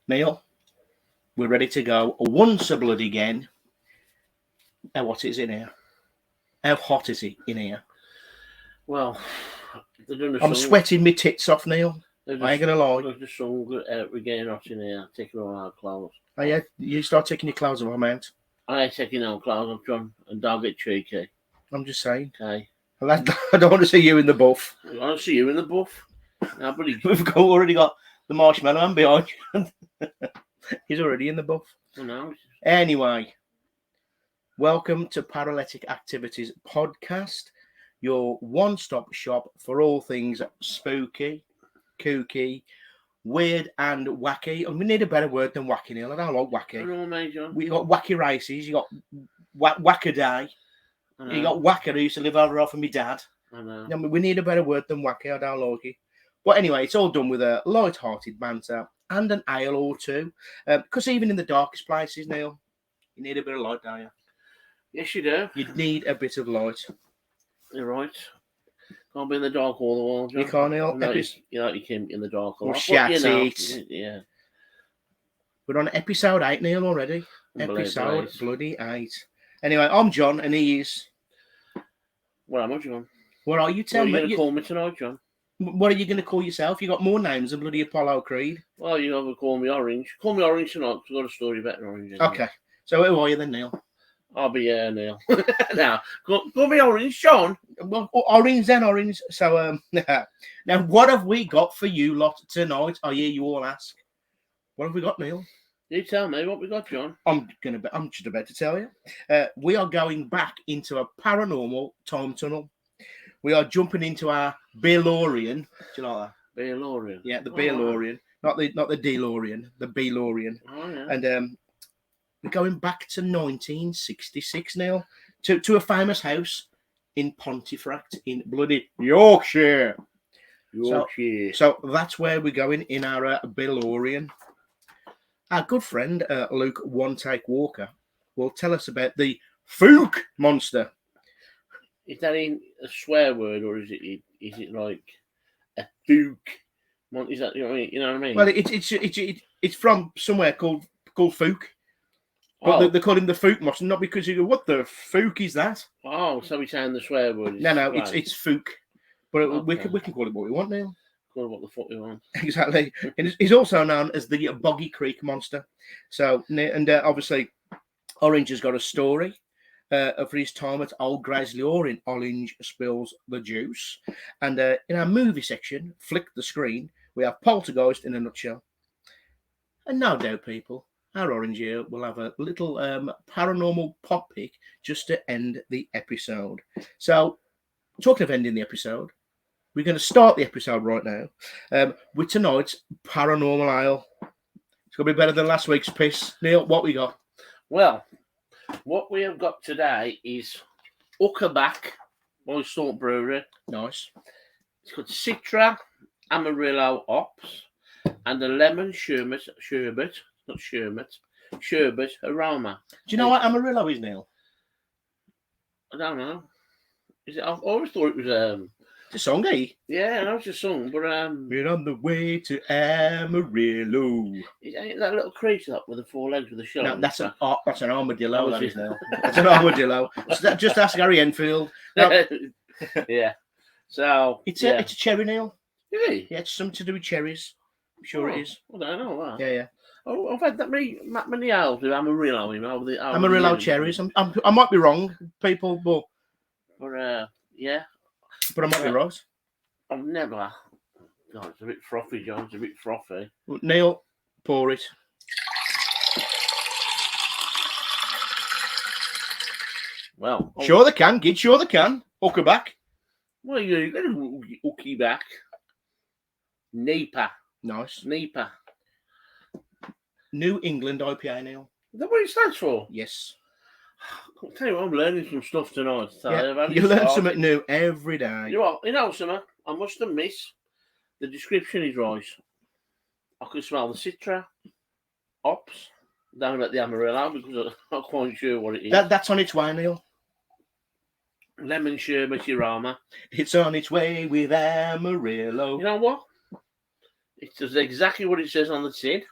Neil, we're ready to go once a blood again. How what is in here? How hot is it in here? Well, they're doing a I'm song. sweating my tits off, Neil. I ain't gonna lie. There's a song, we're getting hot in here, taking all our clothes. Oh yeah, you start taking your clothes off, mate. I ain't taking our clothes off, John, and don't get cheeky. I'm just saying. Okay. I don't want to see you in the buff. I want to see you in the buff. Now, buddy. We've already got the marshmallow man behind you. He's already in the buff. I know. Anyway, welcome to Paralytic Activities Podcast, your one-stop shop for all things spooky, kooky, weird, and wacky. And we need a better word than wacky, Neil. I don't like wacky. I know, mate, John. We got wacky races. You got wackaday. You got Wacker who used to live over off of my dad. I know. I mean, we need a better word than wacky. I don't like it. But anyway, it's all done with a light-hearted banter and an ale or two. Because even in the darkest places, Neil, you need a bit of light, don't you? Yes, you do. You need a bit of light. You're right. Can't be in the dark all the while, John. You can't, Neil. You know, you can in the dark a Or lot. shat But, you know, it. Yeah. We're on episode 8, Neil, already. Episode bloody 8. Anyway, I'm John, and he is... Well, am I, John? What are you? Tell me. What are you going to call me tonight, John? What are you going to call yourself? You got more names than bloody Apollo Creed. Well, you have to call me Orange. Call me Orange tonight, because I've got a story about Orange. Okay. So who are you then, Neil? I'll be Neil. Now, call me Orange, John. Well, Orange then, Orange. So, now what have we got for you lot tonight? I hear you all ask. What have we got, Neil? You tell me what we got, John. I'm just about to tell you. We are going back into a paranormal time tunnel. We are jumping into our BEER-lorean. Do you like that? BEER-lorean. Yeah, the BEER-lorean, not the DeLorean, the BEER-lorean. Oh yeah. And we're going back to 1966 now to a famous house in Pontefract in bloody Yorkshire. So that's where we're going in our BEER-lorean. Our good friend Luke One Take Walker will tell us about the Fouke monster. Is that in a swear word, or is it like a Fouke? Is that, you know what I mean? Well, it's from somewhere called Fouke. But they call him the Fouke monster, not because you go, what the Fouke is that? Oh, so we're saying the swear word. No, it's Fouke. But Okay. we can call it what we want now. Call it what the fuck we want. Exactly. And he's also known as the Boggy Creek monster. So, and obviously, Orange has got a story for his time at Old Gray's-Lore. Orange spills the juice. And in our movie section, Flick the Screen, we have Poltergeist in a nutshell. And no doubt, people, our Orange here will have a little paranormal pop pick just to end the episode. So, talking of ending the episode, we're going to start the episode right now with tonight's paranormal ale. It's going to be better than last week's piss. Neil, what we got? Well, what we have got today is Fouke by Salt Brewery. Nice. It's got Citra, Amarillo hops, and a lemon sherbet aroma. Do you know what Amarillo is, Neil? I don't know. Is it? I always thought it was It's a song, eh? Yeah, I know it's a song, but we're on the way to Amarillo. Ain't that little creature up with the 4 legs with the shell? No, that's an armadillo. That is now. That's an armadillo. Just ask Gary Enfield. No. Yeah. So it's a cherry, Neil. Really? Yeah, it's something to do with cherries. I'm sure it is. I don't know that. Yeah. Oh, I've had that many ales with Amarillo in over the Amarillo cherries. I might be wrong, people, but yeah. But I might be right. I've never. God, it's a bit frothy, John. It's a bit frothy. Neil, pour it. Well, sure they can, Gid. Sure they can. Hooker back. Well, you're going to hooky back. Napa. Nice. Napa. New England IPA, Neil. Is that what it stands for? Yes. I'll tell you what, I'm learning some stuff tonight. So yeah, you learn something new every day. You know something? I must admit, the description is right. I can smell the Citra, hops, down at the Amarillo, because I'm not quite sure what it is. That's on its way, Neil. Lemon sherbet aroma. It's on its way with Amarillo. You know what? It does exactly what it says on the tin.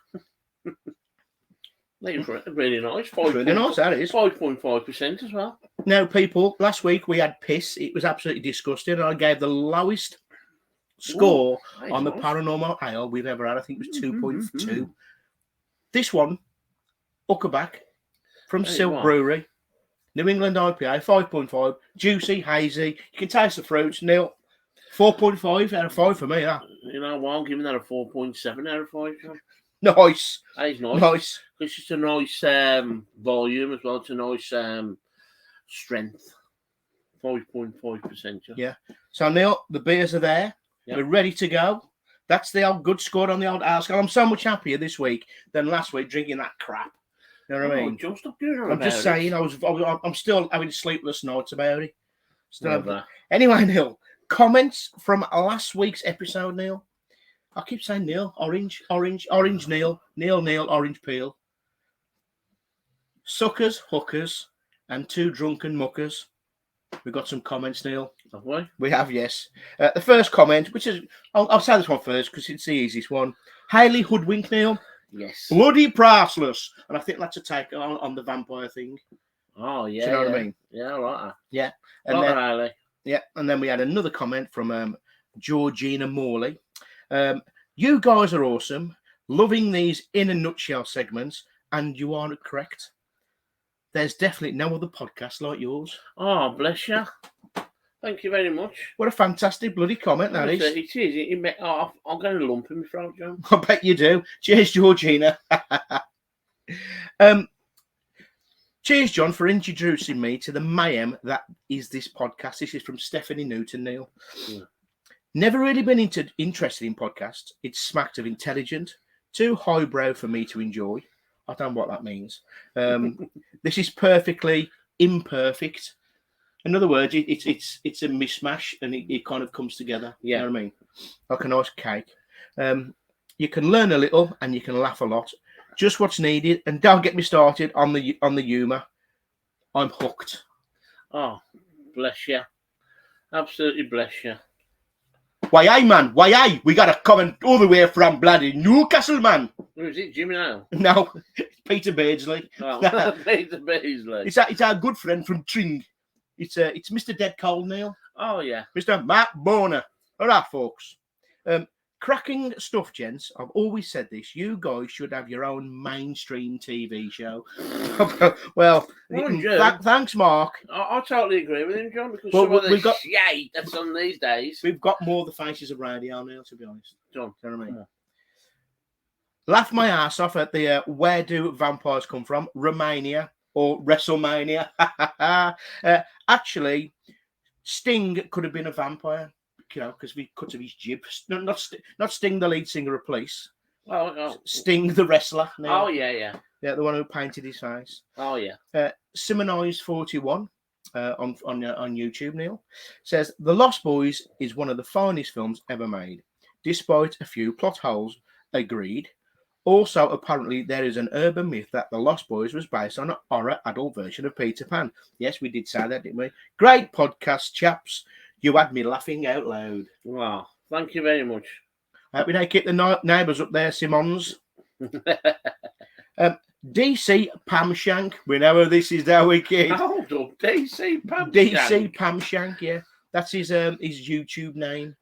That was really nice. Really nice, that is. 5.5% as well. Now, people, last week we had piss. It was absolutely disgusting. And I gave the lowest score on the paranormal ale we've ever had. I think it was 2.2. This one, Huckerback from Silk Brewery, New England IPA, 5.5. Juicy, hazy. You can taste the fruits. Neil, 4.5 out of 5 for me. That. You know what? I'm giving that a 4.7 out of 5. John. Nice. That is nice. Nice. It's just a nice volume as well. It's a nice strength. 5.5%. Yeah. So, Neil, the beers are there. Yep. We're ready to go. That's the old good score on the old house. I'm so much happier this week than last week drinking that crap. You know what I mean? Just stop doing I'm just saying, it. I'm still having sleepless nights about it. Anyway, Neil, comments from last week's episode, Neil. I keep saying Neil, orange, Neil, orange peel. Suckers, hookers, and 2 drunken muckers. We've got some comments, Neil. Have we? We have, yes. The first comment, which is, I'll say this one first because it's the easiest one. Hayley Hoodwink, Neil. Yes. Bloody priceless. And I think that's a take on the vampire thing. Oh, yeah. Do you know what I mean? Yeah, I like that. Yeah. And then, Hayley. Yeah. And then we had another comment from Georgina Morley. You guys are awesome. Loving these in a nutshell segments. And you are correct. There's definitely no other podcast like yours. Oh, bless you. Thank you very much. What a fantastic bloody comment that is. It is. I'm going to lump in my throat, John. I bet you do. Cheers, Georgina. Cheers, John, for introducing me to the mayhem that is this podcast. This is from Stephanie Newton, Neil. Yeah. Never really been interested in podcasts. It's smacked of intelligent, too highbrow for me to enjoy. I don't know what that means. This is perfectly imperfect. In other words, it's a mishmash and it kind of comes together. Yeah. You know what I mean? Like a nice cake. You can learn a little and you can laugh a lot. Just what's needed. And don't get me started on the humour. I'm hooked. Oh, bless you. Absolutely bless you. Why, aye, man. Why, aye. We got a comment all the way from bloody Newcastle, man. Who is it, Jimmy now? No, it's Peter Beardsley. Oh, Peter Beardsley. It's our good friend from Tring. It's Mr. Dead Cold, Neil. Oh, yeah. Mr. Matt Boner. All right, folks. Cracking stuff, gents. I've always said this. You guys should have your own mainstream TV show. Well, thanks, Mark. I totally agree with him, John, because some of the shite that's on these days. We've got more the faces of radio now, to be honest. John, you know what I mean? Laugh my ass off at the where do vampires come from? Romania or WrestleMania? Actually, Sting could have been a vampire. You know, because we cut to his jib. Not Sting, the lead singer of Police. Oh. Sting, the wrestler. Oh, yeah. Yeah, the one who painted his face. Oh, yeah. Simonize41 on YouTube, Neil, says, The Lost Boys is one of the finest films ever made, despite a few plot holes. Agreed. Also, apparently, there is an urban myth that The Lost Boys was based on a horror adult version of Peter Pan. Yes, we did say that, didn't we? Great podcast, chaps. You had me laughing out loud. Wow. Thank you very much. I hope we don't keep the neighbours up there, Simons. DC Pamshank. We know who this is, don't we, kid? Hold up. DC Pamshank. DC Pamshank, yeah. That's his YouTube name.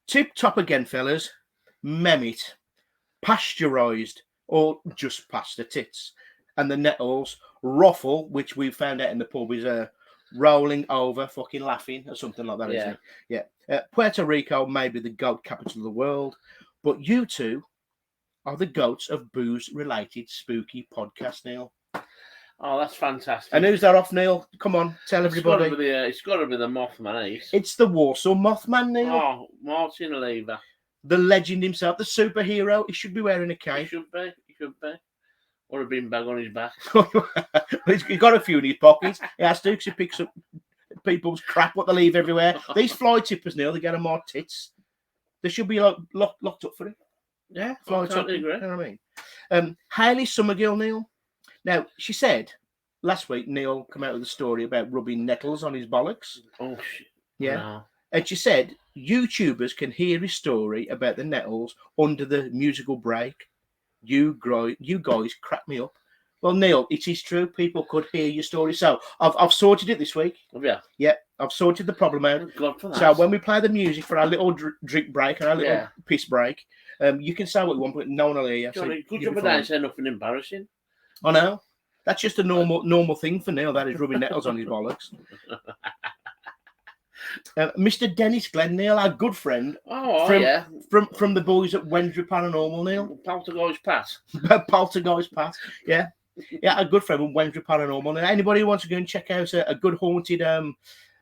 Tip top again, fellas. Memit. Pasteurised. Or just past the tits. And the nettles. Ruffle, which we found out in the pub, is rolling over, fucking laughing, or something like that, isn't it? Yeah. Puerto Rico may be the goat capital of the world, but you two are the goats of booze-related spooky podcast, Neil. Oh, that's fantastic. And who's that off, Neil? Come on, tell everybody. It's got to be the Mothman, It's the Warsaw Mothman, Neil. Oh, Martin Lever. The legend himself, the superhero. He should be wearing a cape. He should be. Or a bin bag on his back. He's got a few in his pockets. He has to, because he picks up people's crap, what they leave everywhere. These fly tippers, Neil, they get them more tits. They should be like locked up for it. Yeah, fly I totally agree. You know what I mean? Hayley Summergill, Neil. Now, she said last week, Neil came out with a story about rubbing nettles on his bollocks. Oh, shit. Yeah. No. And she said YouTubers can hear his story about the nettles under the musical break. You guys crack me up. Well, Neil, it is true. People could hear your story. So I've sorted it this week. Yeah. Yeah, I've sorted the problem out. Thank God for that. So when we play the music for our little drink break and our little piss break, you can say what you want, but no one will hear you. Johnny, So good job of that. Say nothing embarrassing. I know. That's just a normal thing for Neil. That is rubbing nettles on his bollocks. Mr. Dennis Glenn, Neil, our good friend. From the boys at Wednesday Paranormal, Neil. Poltergeist Pat. Poltergeist Pat, yeah. Yeah, a good friend from Wednesday Paranormal. Now, anybody who wants to go and check out a good haunted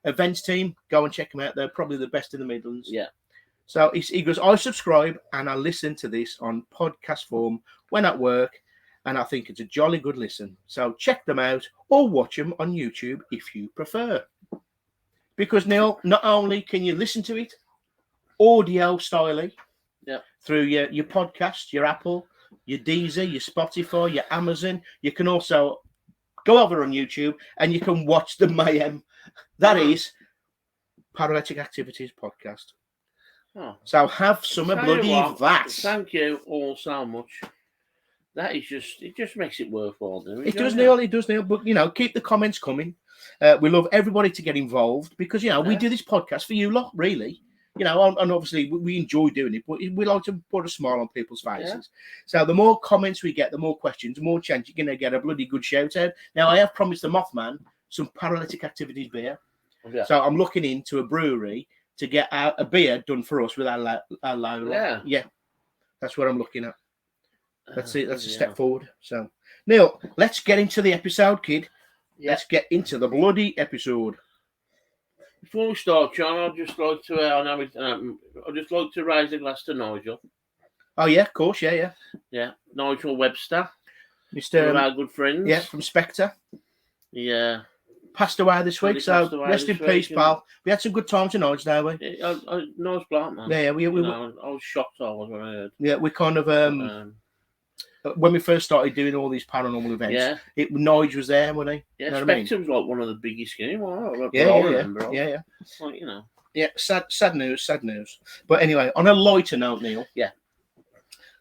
events team, go and check them out. They're probably the best in the Midlands. Yeah. So he goes, I subscribe and I listen to this on podcast form when at work, and I think it's a jolly good listen. So check them out or watch them on YouTube if you prefer. Because, Neil, not only can you listen to it audio styly through your podcast, your Apple, your Deezer, your Spotify, your Amazon, you can also go over on YouTube and you can watch the mayhem. That is Paralytic Activities podcast. Oh. So have some bloody that. Thank you all so much. That is it just makes it worthwhile doing. It does, Neil. But, keep the comments coming. We love everybody to get involved because, we do this podcast for you lot, really. And obviously we enjoy doing it, but we like to put a smile on people's faces. Yeah. So the more comments we get, the more questions, the more chance you're going to get a bloody good shout out. Now, I have promised the Mothman some Paralytic Activities beer. Yeah. So I'm looking into a brewery to get a beer done for us with our logo. Yeah. Yeah. That's what I'm looking at. That's it. That's a step forward. So, Neil, let's get into the episode, kid. Yeah. Let's get into the bloody episode. Before we start, John, I'd just like to raise a glass to Nigel. Oh yeah, of course, yeah. Yeah, Nigel Webster, Mr. One of our good friends. Yeah, from Spectre. Yeah, passed away this week. So rest in peace, pal. We had some good times tonight, didn't we? Yeah, nice bloke, man. Yeah, I was shocked. I was when I heard. Yeah, we kind of when we first started doing all these paranormal events, Nige was there, wasn't he? Yeah, you know Spectre was like one of the biggest games. Yeah. Like, Yeah, sad news. But anyway, on a lighter note, Neil. Yeah.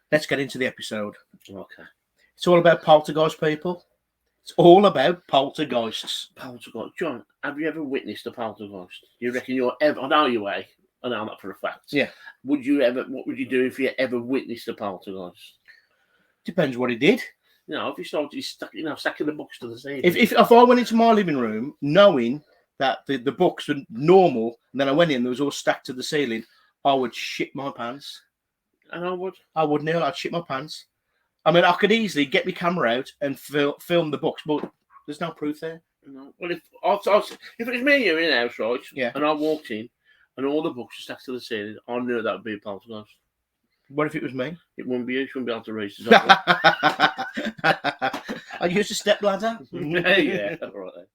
Let's get into the episode. Okay. It's all about poltergeist, people. It's all about poltergeists. Poltergeist. John, have you ever witnessed a poltergeist? You reckon you're ever? I know you way. I know that for a fact. Yeah. Would you ever? What would you do if you ever witnessed a poltergeist? Depends what he did. If he started stacking the books to the ceiling. If I went into my living room knowing that the books were normal, and then I went in, there was all stacked to the ceiling, I would shit my pants. And I would, Neil. I'd shit my pants. I mean, I could easily get my camera out and film the books, but there's no proof there. No. Well, if it was me and you in the house, right? Yeah. And I walked in, and all the books were stacked to the ceiling, I knew that would be a poltergeist. What if it was me? It wouldn't be you. You wouldn't be able to reach the top. I used a step ladder. Yeah, all right then.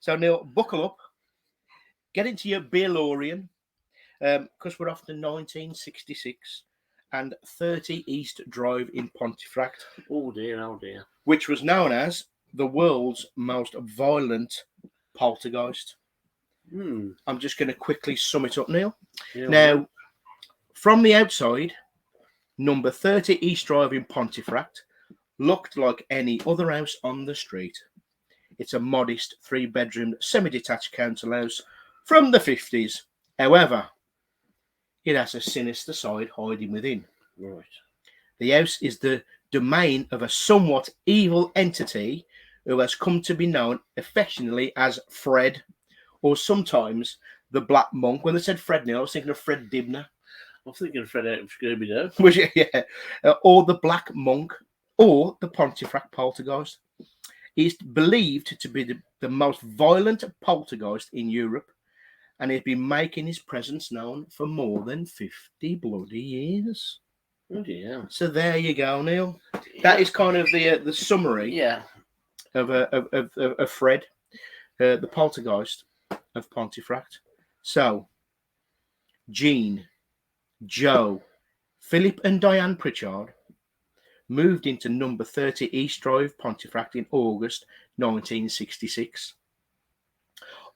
So, Neil, buckle up. Get into your BEER-lorean, because we're off to 1966 and 30 East Drive in Pontefract. Oh dear. Which was known as the world's most violent poltergeist. I'm just going to quickly sum it up, Neil. Yeah, now, from the outside, number 30 East Drive in Pontefract looked like any other house on the street. It's a modest 3-bedroom semi-detached council house from the 50s. However, it has a sinister side hiding within. Right. The house is the domain of a somewhat evil entity who has come to be known affectionately as Fred, or sometimes the Black Monk. When they said Fred, Neil, I was thinking of Fred Dibner. I'm thinking of Fred out of Scooby-Doo. Or the Black Monk, or the Pontefract poltergeist. He's believed to be the most violent poltergeist in Europe, and he's been making his presence known for more than 50 bloody years. Oh dear. So there you go, Neil. That is kind of the summary. Yeah. Of Fred, the poltergeist of Pontefract. So, Jean, Joe, Philip and Diane Pritchard moved into number 30 East Drive, Pontefract in August 1966.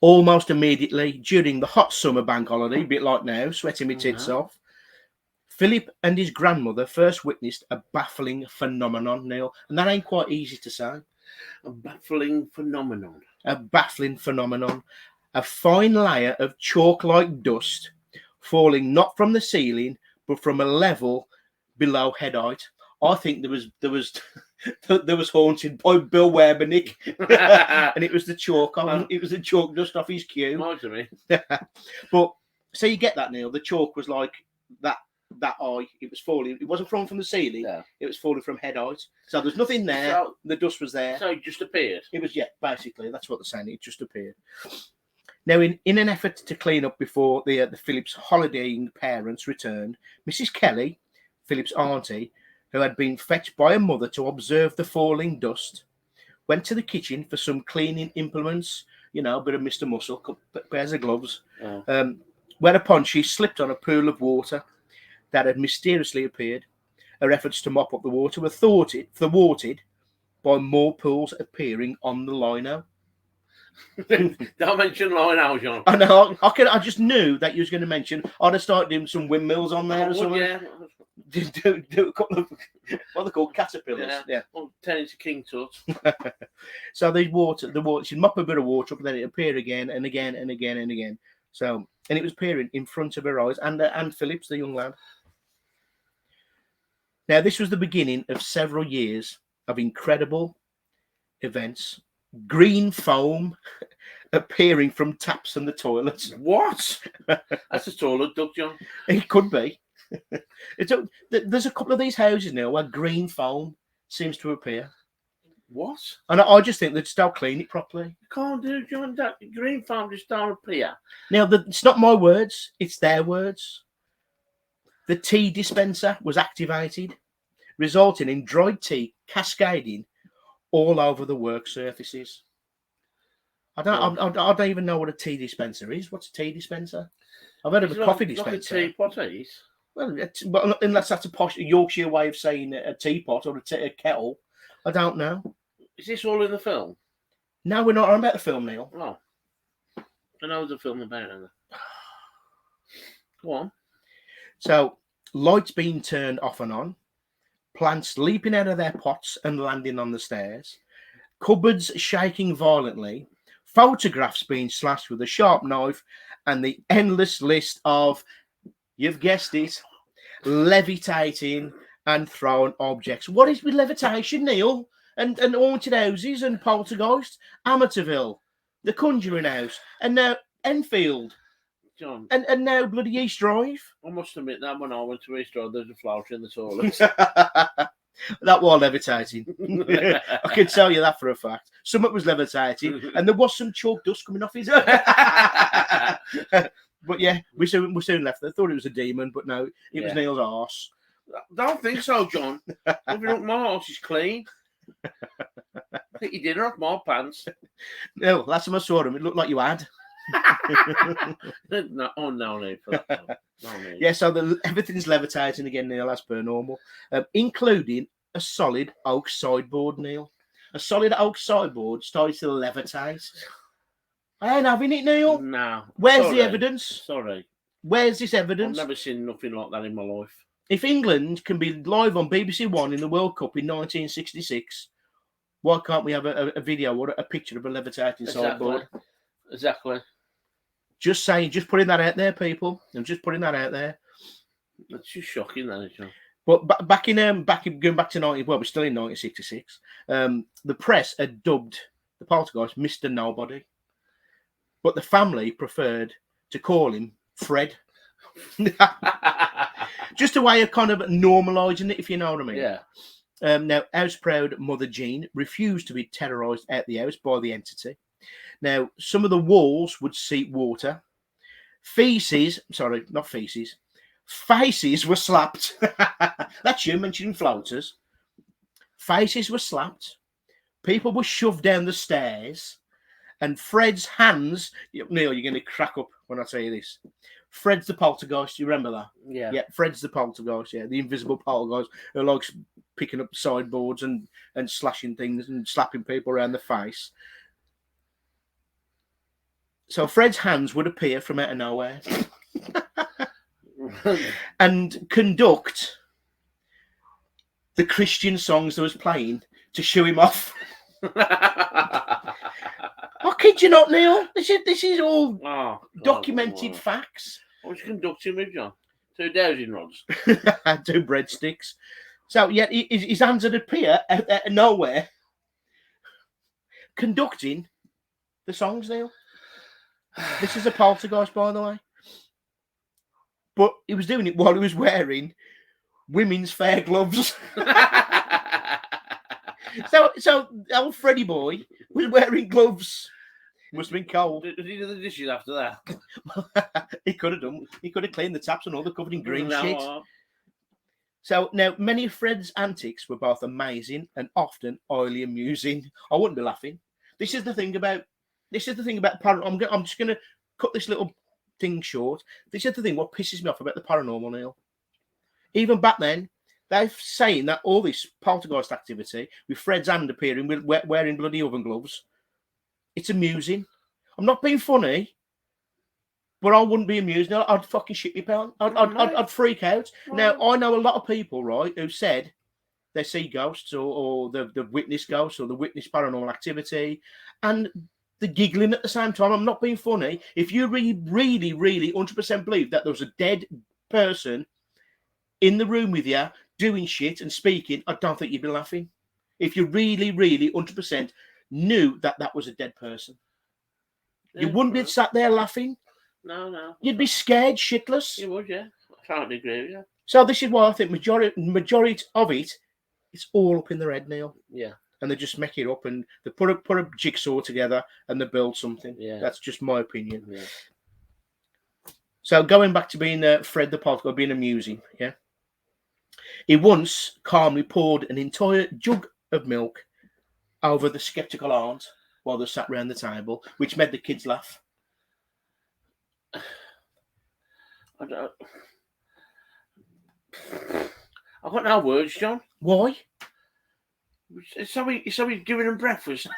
Almost immediately during the hot summer bank holiday, a bit like now, sweating my tits off, Philip and his grandmother first witnessed a baffling phenomenon, Neil, and that ain't quite easy to say. A baffling phenomenon. A baffling phenomenon. A fine layer of chalk-like dust falling not from the ceiling, but from a level below head height. I think there was there was haunted by Bill Webernick, and it was the chalk on. It was the chalk dust off his cue. Might have been. But so you get that, Neil. The chalk was like that high. It was falling. It wasn't falling from the ceiling. Yeah. It was falling from head height. So there's nothing there. So, the dust was there. So it just appeared. It was, yeah, basically that's what they're saying. It just appeared. Now, in an effort to clean up before the Phillips holidaying parents returned, Mrs. Kelly, Phillips' auntie, who had been fetched by her mother to observe the falling dust, went to the kitchen for some cleaning implements, a bit of Mr. Muscle, pairs of gloves, whereupon she slipped on a pool of water that had mysteriously appeared. Her efforts to mop up the water were thwarted by more pools appearing on the lino. Don't mention lino, John. I know. I just knew that you was going to mention. I'd have started doing some windmills on there or something. Yeah. Do a couple of what they call caterpillars. Yeah. Well, turn into King Tut. So the water, she'd mop a bit of water up, and then it'd appear again and again and again and again. So, and it was appearing in front of her eyes, and Phillips, the young lad. Now, this was the beginning of several years of incredible events. Green foam appearing from taps and the toilets. What? That's a toilet duck, John. It could be. There's a couple of these houses now where green foam seems to appear. What? And I just think they'd still clean it properly. You can't do, John. That green foam just don't appear. Now, it's not my words, it's their words. The tea dispenser was activated, resulting in dried tea cascading all over the work surfaces. I don't even know what a tea dispenser is. What's a tea dispenser? I've heard of a coffee dispenser. Like a teapot, is? Well, unless that's a posh Yorkshire way of saying a teapot or a kettle. I don't know. Is this all in the film? No, we're not on about the film, Neil. Oh. I know the film about it. Go on. So, lights being turned off and on, plants leaping out of their pots and landing on the stairs, cupboards shaking violently, photographs being slashed with a sharp knife, and the endless list of, you've guessed it, levitating and thrown objects. What is with levitation, Neil? And haunted houses and poltergeist, Amateurville, the Conjuring House, and now Enfield. John. And now bloody East Drive. I must admit that when I went to East Drive, there was a flower in the toilet. That was levitating. I can tell you that for a fact. Something was levitating, and there was some chalk dust coming off his head. But yeah, we soon left there. Thought it was a demon, but no, it was Neil's arse. Don't think so, John. Looking up my arse is clean. I think you did it off my pants. No, last time I saw him, it looked like you had. No need for that. No need. Yeah, so everything's levitating again, Neil, as per normal, including a solid oak sideboard, Neil. A solid oak sideboard started to levitate. I ain't having it, Neil. No. Where's the evidence? Sorry. Where's this evidence? I've never seen nothing like that in my life. If England can be live on BBC One in the World Cup in 1966, why can't we have a video or a picture of a levitating sideboard? Exactly. Just saying, just putting that out there, people. I'm just putting that out there. That's just shocking, that is. But going back to we're still in 1966. The press had dubbed the poltergeist Mr. Nobody, but the family preferred to call him Fred. Just a way of kind of normalising it, if you know what I mean. Yeah. Now, house-proud Mother Jean refused to be terrorised out the house by the entity. Now, some of the walls would seep water. Faces were slapped. That's you mentioning floaters. Faces were slapped. People were shoved down the stairs. And Fred's hands, Neil, you're going to crack up when I tell you this. Fred's the poltergeist. You remember that? Yeah. Yeah, Fred's the poltergeist. Yeah, the invisible poltergeist who likes picking up sideboards and slashing things and slapping people around the face. So Fred's hands would appear from out of nowhere. and conduct the Christian songs that was playing to show him off. I kid you not, Neil. This is all documented facts. What you conducting with, John? 2 dowsing rods. 2 breadsticks. So yeah, his hands would appear out of nowhere, conducting the songs, Neil. This is a poltergeist, by the way. But he was doing it while he was wearing women's fair gloves. So old Freddy boy was wearing gloves. Must have been cold. Did he do the dishes after that? He could have done. He could have cleaned the taps and all. They're covered in green shit. So now, many of Fred's antics were both amazing and often highly amusing. I wouldn't be laughing. This is the thing about paranormal. I'm just going to cut this little thing short. This is the thing. What pisses me off about the paranormal, Neil. Even back then, they're saying that all this poltergeist activity with Fred's hand appearing with wearing bloody oven gloves, it's amusing. I'm not being funny, but I wouldn't be amused. No, I'd fucking shit my pants. I'd freak out. Right. Now, I know a lot of people, right, who said they see ghosts or they've witnessed ghosts or they witness paranormal activity, and they're giggling at the same time. I'm not being funny. If you really 100% believe that there was a dead person in the room with you doing shit and speaking, I don't think you'd be laughing. If you really 100% knew that was a dead person, you wouldn't be sat there laughing. No. You'd be scared shitless. You would, yeah. I can't agree with you. So this is why I think majority of it, it's all up in their head, Neil. Yeah. And they just make it up and they put a jigsaw together and they build something. Yeah. That's just my opinion. Yeah. So going back to being Fred the Poltergeist, being amusing, yeah. He once calmly poured an entire jug of milk over the sceptical aunt while they sat round the table, which made the kids laugh. I've got no words, John. Why? So he's giving them breakfast.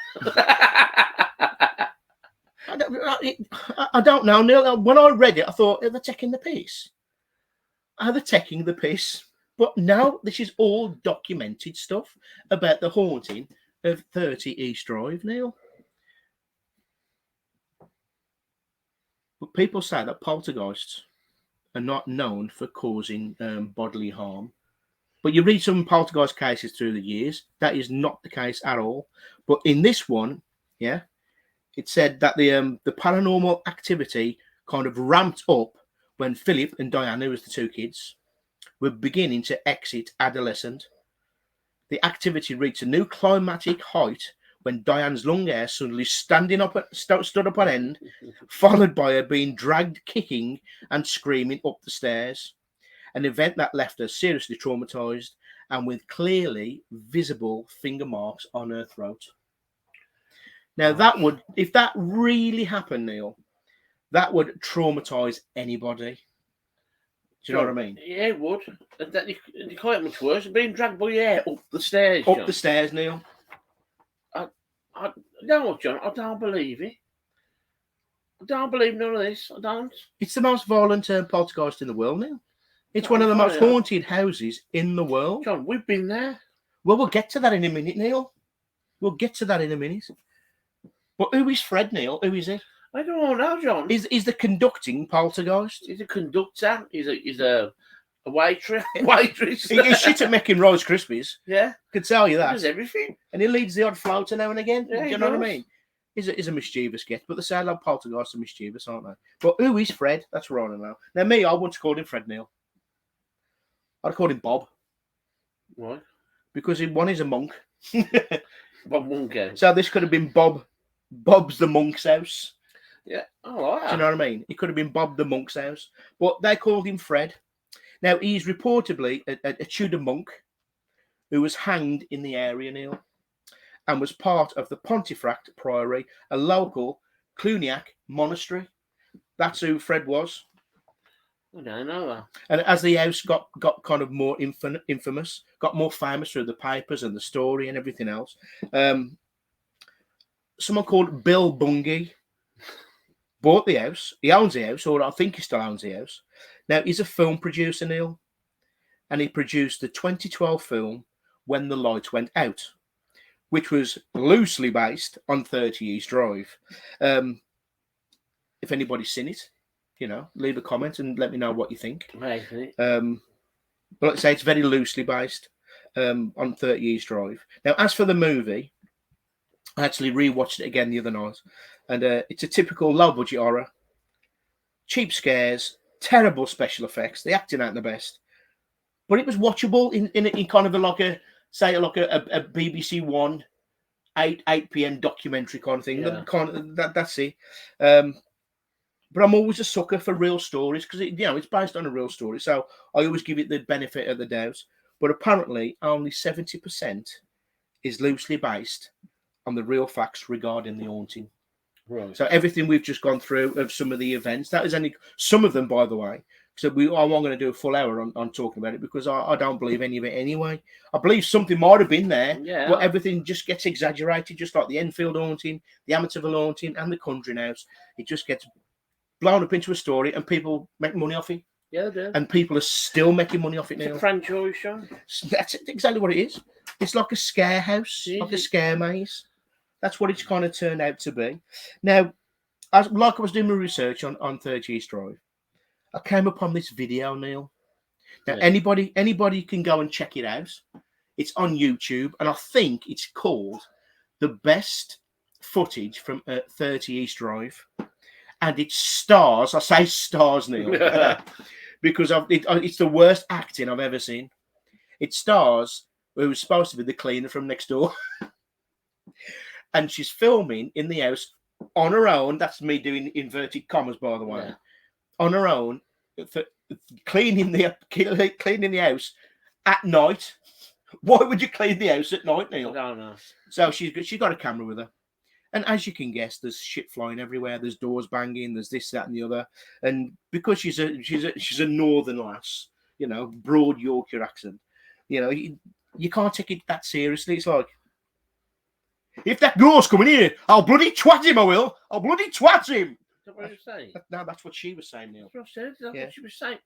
I don't know, Neil. When I read it, I thought, are they taking the piss? Are they taking the piss? But now this is all documented stuff about the haunting of 30 East Drive, Neil. But people say that poltergeists are not known for causing bodily harm. But you read some poltergeist cases through the years, that is not the case at all. But in this one, yeah, it said that the paranormal activity kind of ramped up when Philip and Diana, who was the 2 kids, were beginning to exit adolescent. The activity reached a new climatic height when Diane's long hair suddenly stood up on end, followed by her being dragged kicking and screaming up the stairs. An event that left her seriously traumatized and with clearly visible finger marks on her throat. Now that would, if that really happened, Neil, that would traumatize anybody. Do you know what I mean? Yeah, it would. You can't much worse. Being dragged by your hair up the stairs. Up the stairs, Neil. I no, John. I don't believe it. I don't believe none of this. I don't. It's the most violent poltergeist in the world, Neil. It's one of the most haunted houses in the world. John, we've been there. Well, we'll get to that in a minute, Neil. We'll get to that in a minute. But who is Fred, Neil? Who is he? I don't know, John. He's the conducting poltergeist. He's a conductor. He's a waitress. He's shit at making Rice Krispies. Yeah. Could tell you that. He does everything. And he leads the odd floater now and again. Yeah, do you know what I mean? He's a mischievous get, but the side of poltergeists are mischievous, aren't they? But who is Fred? That's what I want to know. Now, me, I once called him Fred, Neil. I'd call him Bob. Why? Because one is a monk. Bob Monkey. So this could have been Bob's the monk's house. Yeah, I like that. Do you know what I mean? It could have been Bob the monk's house. But they called him Fred. Now, he's reportedly a Tudor monk who was hanged in the area, Neil, and was part of the Pontefract Priory, a local Cluniac monastery. That's who Fred was. I don't know that. And as the house got kind of more infamous, got more famous through the papers and the story and everything else, someone called Bill Bungie bought the house. He owns the house, or I think he still owns the house. Now, he's a film producer, Neil, and he produced the 2012 film When the Lights Went Out, which was loosely based on 30 East Drive. If anybody's seen it, leave a comment and let me know what you think. But like I say, it's very loosely based on 30 East Drive. Now, as for the movie, I actually rewatched it again the other night, and it's a typical low-budget horror. Cheap scares, terrible special effects. The acting ain't the best, but it was watchable in kind of like a BBC One 8 p.m. documentary kind of thing. Yeah. That's it. But I'm always a sucker for real stories because it's based on a real story, so I always give it the benefit of the doubt. But apparently, only 70% is loosely based on the real facts regarding the haunting. Right. So everything we've just gone through of some of the events, that is only some of them, by the way. So I'm going to do a full hour on talking about it because I don't believe any of it anyway. I believe something might have been there, but everything just gets exaggerated, just like the Enfield haunting, the Amityville haunting, and the Conjuring House. It just gets blown up into a story, and people make money off it. Yeah, they do. And people are still making money off it now. It's a franchise show. That's exactly what it is. It's like a scare house, like a scare maze. That's what it's kind of turned out to be. Now, I was doing my research on 30 East Drive, I came upon this video, Neil. Now, anybody can go and check it out. It's on YouTube, and I think it's called The Best Footage from 30 East Drive. And it stars, I say stars, Neil, because it's the worst acting I've ever seen. It stars who was supposed to be the cleaner from next door. And she's filming in the house on her own. That's me doing inverted commas, by the way. Yeah. On her own, cleaning the house at night. Why would you clean the house at night, Neil? I don't know. So she's got a camera with her. And as you can guess, there's shit flying everywhere. There's doors banging. There's this, that, and the other. And because she's a northern lass, broad Yorkshire accent, you can't take it that seriously. It's like, if that ghost coming here, I'll bloody twat him. I will. I'll bloody twat him. Is that what you're saying? No, that's what she was saying, Neil. That's what I said. That's what she was saying.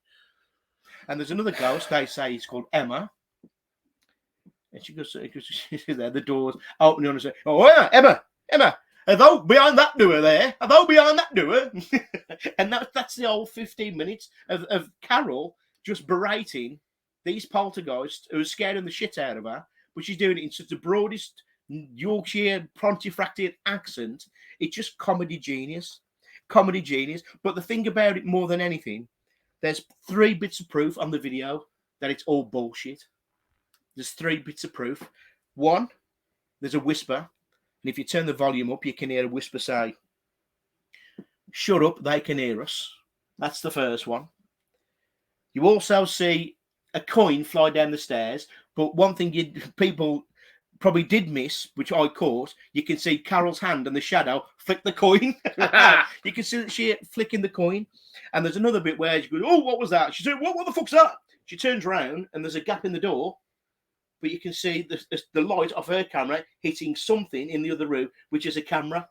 And there's another ghost. They say he's called Emma. And she goes, she's there. The doors opening on and say, "Oh yeah, Emma, are thou behind that door there? Are thou behind that door?" And that's the whole 15 minutes of Carol just berating these poltergeists who are scaring the shit out of her, but she's doing it in such the broadest Yorkshire pontifracted accent. It's just comedy genius. But the thing about it more than anything, there's 3 bits of proof on the video that it's all bullshit. There's 3 bits of proof. 1, there's a whisper. And if you turn the volume up, you can hear a whisper say, "Shut up, they can hear us." That's the first one. You also see a coin fly down the stairs. But one thing people probably did miss, which I caught, you can see Carol's hand and the shadow flick the coin. You can see that she flicking the coin. And there's another bit where she goes, "Oh, what was that?" She said, what the fuck's that? She turns around and there's a gap in the door. But you can see the light of her camera hitting something in the other room, which is a camera.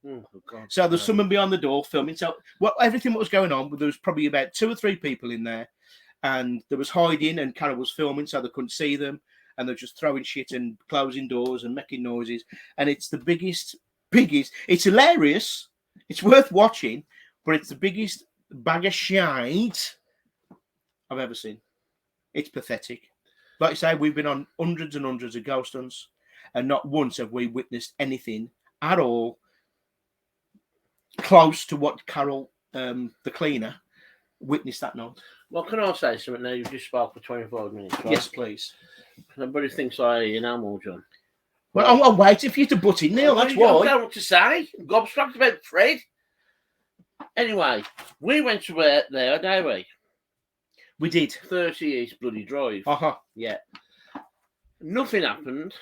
Oh, God. So there's someone behind the door filming. So everything that was going on, there was probably about 2 or 3 people in there. And there was hiding and Carol was filming so they couldn't see them. And they're just throwing shit and closing doors and making noises. And it's the biggest. It's hilarious. It's worth watching. But it's the biggest bag of shite I've ever seen. It's pathetic. Like I say, we've been on hundreds and hundreds of ghost hunts, and not once have we witnessed anything at all close to what Carol, the cleaner, witnessed that night. Well, can I say something now? You've just spoke for 25 minutes, right? Yes, please. Nobody thinks I an animal, John. Well, I'm waiting for you to butt in, Neil. That's why. I don't know what to say. I'm gobsmacked about Fred. Anyway, we went to there, didn't we? We did. 30 East Bloody Drive. Yeah. Nothing happened.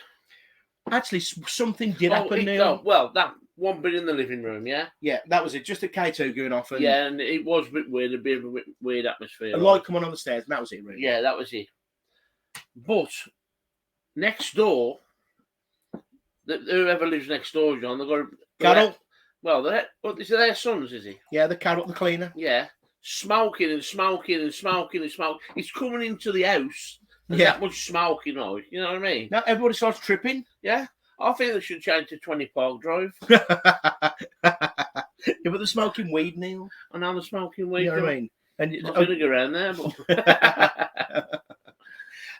Actually, something did happen, Neil. Well, that one bit in the living room, yeah? Yeah, that was it. Just a K2 going off. And it was a bit weird, a bit of a weird atmosphere. A light coming on the stairs, and that was it, really. Yeah, that was it. But next door, whoever lives next door, John, they've got Carol? Well, is it their sons, is he? Yeah, the Carol, the cleaner. Yeah. smoking and smoking and smoking and smoking. It's coming into the house. There's Yeah. that much smoking, right? You know what I mean? Now everybody starts tripping. Yeah. I think they should change to 20 Park Drive. Yeah, but they're smoking weed, Neil. And now they're smoking weed. You know what I mean? And I think go around there, but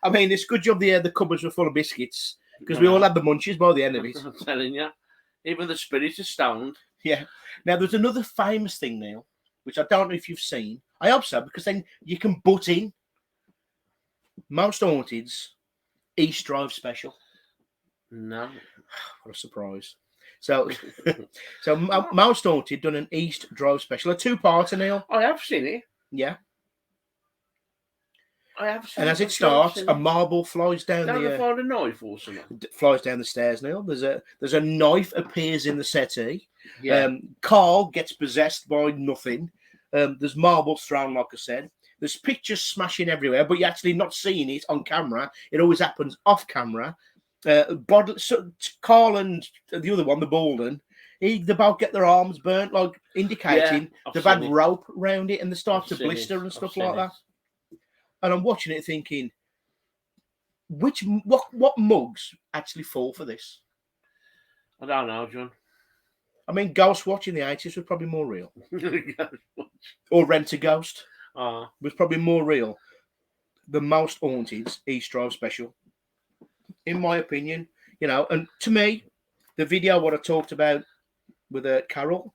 I mean, it's a good job the cupboards were full of biscuits because we all had the munchies by the end of it. I'm telling you. Even the spirits are stoned. Yeah. Now, there's another famous thing, Neil, which I don't know if you've seen. I hope so, because then you can butt in. Most Haunted's East Drive special. No. What a surprise. So, Most Haunted done an East Drive special, a two-parter, Neil. I have seen it. Yeah. I have seen And it. as it starts, a marble flies down Down the to find a knife or something. flies down the stairs, Neil. There's a knife appears in the settee. Yeah. Carl gets possessed by nothing. There's marbles thrown, like I said. There's pictures smashing everywhere, but you're actually not seeing it on camera. It always happens off camera. Carl and the other one, the Balden, they both get their arms burnt, like indicating they've had rope round it, and they start to blister and stuff like that. And I'm watching it thinking, what mugs actually fall for this? I don't know, John. I mean, Ghost Watch in the 80s was probably more real. Or Rent a Ghost was probably more real. The Most Haunted's East Drive special, in my opinion. You know, and to me, the video what I talked about with Carol,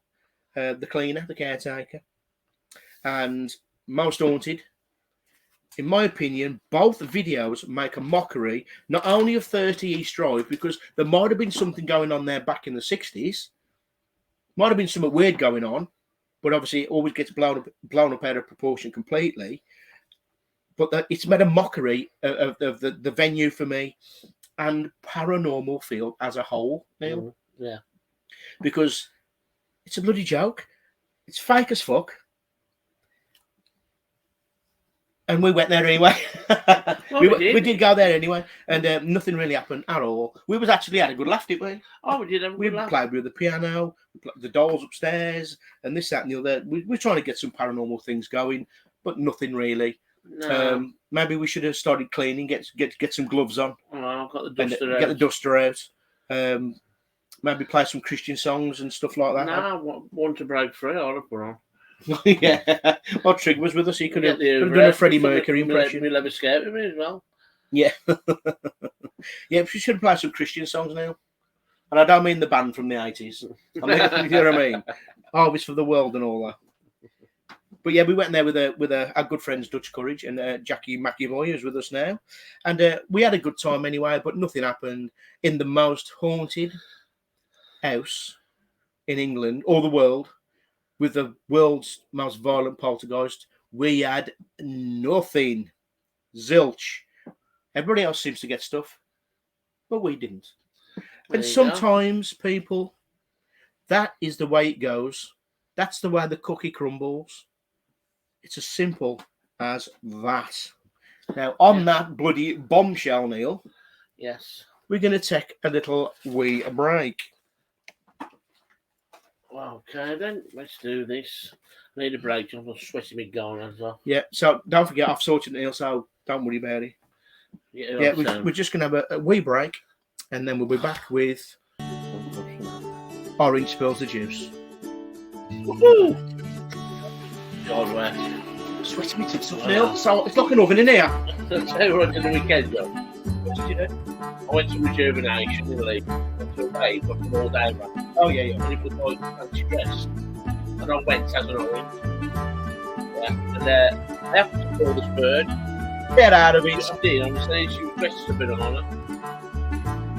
the cleaner, the caretaker, and Most Haunted, in my opinion, both videos make a mockery not only of 30 East Drive, because there might have been something going on there back in the 60s. Might have been something weird going on, but obviously it always gets blown up out of proportion completely. But it's made a mockery of the venue for me and paranormal field as a whole, Neil. Yeah. Because it's a bloody joke. It's fake as fuck. And we went there anyway. Well, we did go there anyway, and nothing really happened at all. We was actually had a good laugh, didn't we? Oh, we did have a good laugh. We played with the piano, the dolls upstairs, and this, that, and the other. We're trying to get some paranormal things going, but nothing really. No. Maybe we should have started cleaning, get some gloves on. Oh, I've got the duster out. Get the duster out. Maybe play some Christian songs and stuff like that. No, want to break free, I'll have put on. Yeah. Well, Trig was with us. He could have done a Freddie Mercury impression. We'll have a scared with me as well. Yeah. Yeah, we should play some Christian songs now. And I don't mean the band from the 80s. I mean, you know what I mean? Harvest for the World and all that. But yeah, we went there with our good friends Dutch Courage and Jackie McEvoy, who's with us now. And we had a good time anyway, but nothing happened in the most haunted house in England or the world, with the world's most violent poltergeist. We had nothing. Zilch. Everybody else seems to get stuff, but we didn't. And sometimes, people, that is the way it goes. That's the way the cookie crumbles. It's as simple as that. Now, on that bloody bombshell, Neil. Yes. We're going to take a little wee break. Okay, then. Let's do this. I need a break. I'm sweating me going as well. Yeah, so don't forget, I've sorted it, Neil, so don't worry about it. Yeah, we're just going to have a wee break, and then we'll be back with Orange Spills the Juice. Woohoo! God, where? Sweating me tits off, Neil. So it's like an oven in here. I'll tell you what I did the weekend, though. What did you do? I went to Rejuvenation in the league. Went to a rave, got an all-day rave. Oh, yeah. And it was like fancy dress. And I went as an orange. Yeah. And I happened to call this bird. Get out of it. I did, honestly. She was dressed as a bit of honour.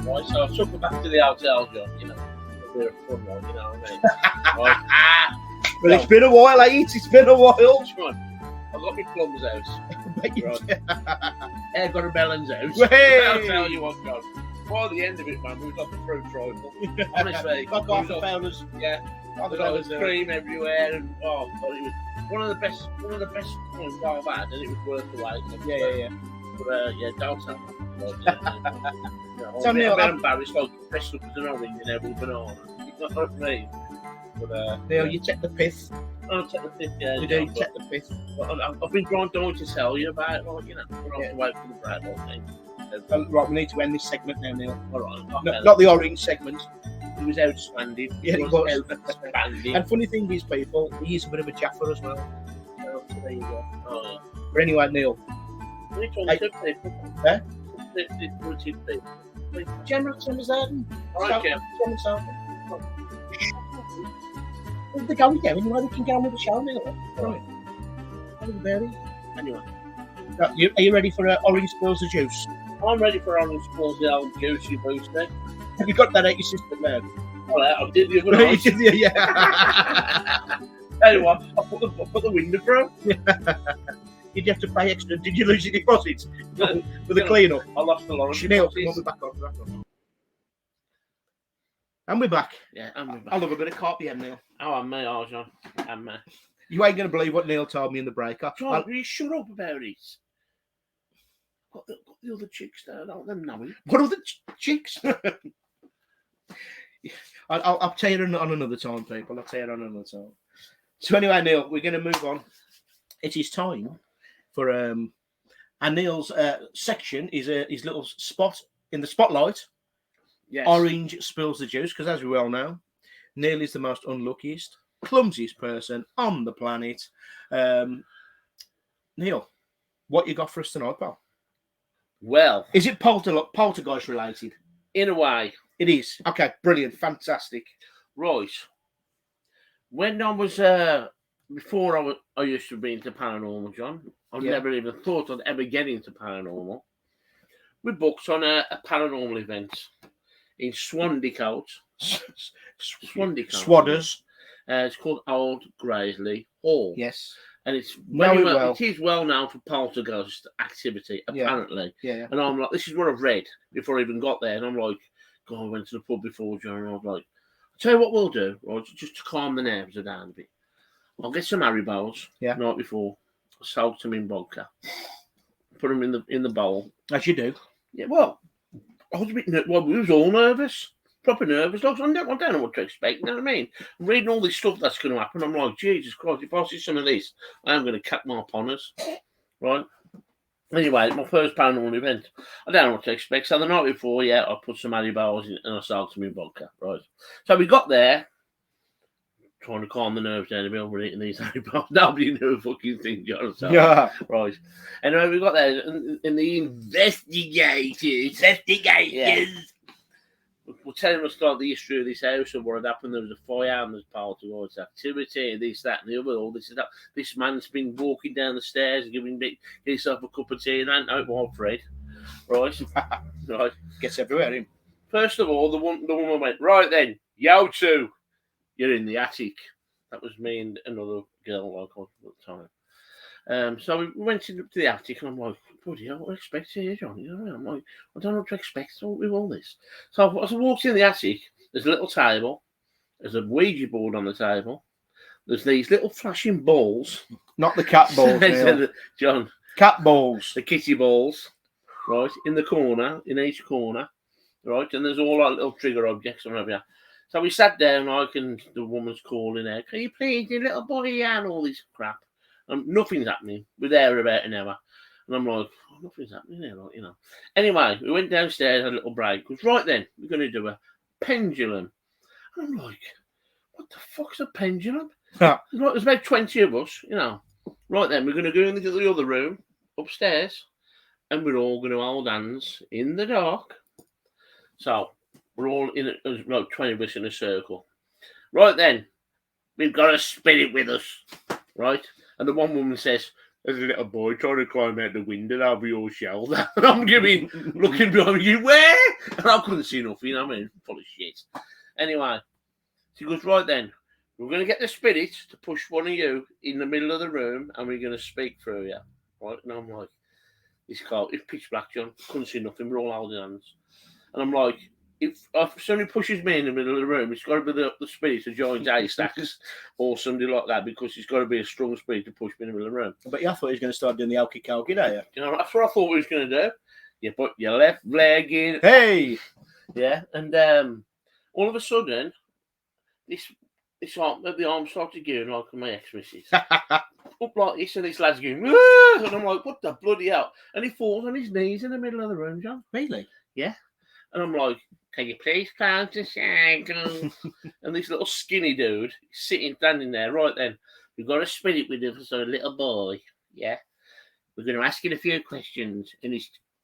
Right, so I took her back to the hotel, John, you know. A bit of fun, like, you know what I mean? Right. Well, it's been a while, it's been a while. John, I got my plumber's house. Right. I got a melon's house. Hey. I'll tell you what, John. By the end of it, man, we was like a fruit trifle. Honestly. Like half the founders. Yeah. There was cream everywhere, and it was one of the best times I've had, and it was worth the wait. Yeah. But yeah, don't tell me. Tell me, I'm embarrassed, like dressed up as an orange and every banana. You know what I mean? But Neil, you check the pith. I'll take the fifth, yeah. We do take the fifth. I've been trying to tell you about it, like, you know, we'll have to wait for the bread, I think. Right, we need to end this segment now, Neil. All right. Not the orange segment. He was outstanding. Yeah, he was. Outstanding. And funny thing is, people, he's a bit of a jaffer as well. So there you go. Oh, But anyway, Neil. we told two people. Eh? Two people. General Timbers there. All right, Jim. They're going down anyway, we can get on with the show now. Right. Anyway, Are you ready for orange spills of juice? I'm ready for orange balls, the old juicy booster. Have you got that out your system now? All right, I did the other night. Yeah. Anyway, I put the window through. Did you have to pay extra? Did you lose your deposits for the clean up? I lost a lot of Chanel, deposits. we'll be back on. And we're back. Yeah, and we're back. I love a bit of carpy, Neil. Oh, and me, oh, John. And me. You ain't going to believe what Neil told me in the break. John, will you shut up about it? Got the other chicks there, don't them know it. What other chicks? I'll tell you on another time, people. I'll tell you on another time. So anyway, Neil, we're going to move on. It is time for and Neil's section is his little spot in the spotlight. Yes. Orange spills the juice, because as we well know, Neil is the most unluckiest, clumsiest person on the planet. Neil, what you got for us tonight, pal? Well, Is it poltergeist related? in a way, It is. Okay, brilliant, fantastic. right. When I was before I used to be into paranormal, John. I never even thought I'd ever get into paranormal. We booked on a paranormal event in Swandycote. Swadders. It's called Old Graiseley Hall. Yes. And it's Know it well, well. it is well known for poltergeist activity, apparently. Yeah. And I'm like, this is what I've read before I even got there. And I'm like, God, I went to the pub before, John, and I was like, I'll tell you what we'll do, right, just to calm the nerves down a bit. I'll get some Haribos Yeah. night before, soak them in vodka, put them in the bowl. As you do. Yeah, well, I was a bit we was all nervous, proper nervous. I don't know what to expect, you know what I mean? I'm reading all this stuff that's going to happen. I'm like, Jesus Christ, if I see some of this, I am going to cut my ponners, right? Anyway, my first paranormal event. I don't know what to expect. So the night before, I put some Haribos in and I soaked them in vodka, right? So we got there, trying to calm the nerves down a bit. We're eating these Haribos. Nobody knew a fucking thing, John. So, Yeah. right. Anyway, we got there, and the investigators, we're telling us like the history of this house and what had happened. There was a fire and there's poltergeist activity, and this, that, and the other. All this and that. This man's been walking down the stairs and giving himself a cup of tea, and that no, it wasn't Fred. Right, right. Gets everywhere, him. First of all, the woman went, right then, you two, you're in the attic. That was me and another girl like at the time. So we went into the attic, and I'm like, bloody hell, what do I expect here, John? You know what I mean? I'm like, I don't know what to expect with all this. So as I walked in the attic, there's a little table, there's a Ouija board on the table, there's these little flashing balls. Not the cat balls, Neil. John. Cat balls. The kitty balls, right, in the corner, in each corner, right, and there's all like little trigger objects and whatever. So we sat down, like, and the woman's calling out, can you please, your little boy, and all this crap. And nothing's happening. We're there about an hour. And I'm like, oh, nothing's happening there, like, you know. Anyway, we went downstairs, had a little break. Because right then, we're going to do a pendulum. And I'm like, what the fuck's a pendulum? Right, there's about 20 of us, you know. Right then, we're going to go into the other room, upstairs, and we're all going to hold hands in the dark. So, we're all in like 20 of us in a circle. Right then, we've got a spirit with us, right? And the one woman says, there's a little boy trying to climb out the window over your shoulder. And I'm looking behind you, where? And I couldn't see nothing, you know what I mean? Full of shit. Anyway, she goes, right then, we're going to get the spirit to push one of you in the middle of the room, and we're going to speak through you. Right? And I'm like, it's pitch black, John. Couldn't see nothing. We're all holding hands. And I'm like, if somebody pushes me in the middle of the room, it's got to be the spirit of Giant Haystacks or somebody like that, because it's got to be a strong spirit to push me in the middle of the room. But I thought he was going to start doing the alky calky, don't you? You know, that's what I thought we was going to do. You put your left leg in. Hey! Yeah, and all of a sudden, this it's like the arm started going like my ex-missus. Up like this, and this lad's going, "Ah!" And I'm like, what the bloody hell? And he falls on his knees in the middle of the room, John. Really? Yeah. And I'm like, can you please count the cycle? And this little skinny dude standing there right then. We've got a spirit with us, so a little boy. Yeah. We're going to ask you a few questions, and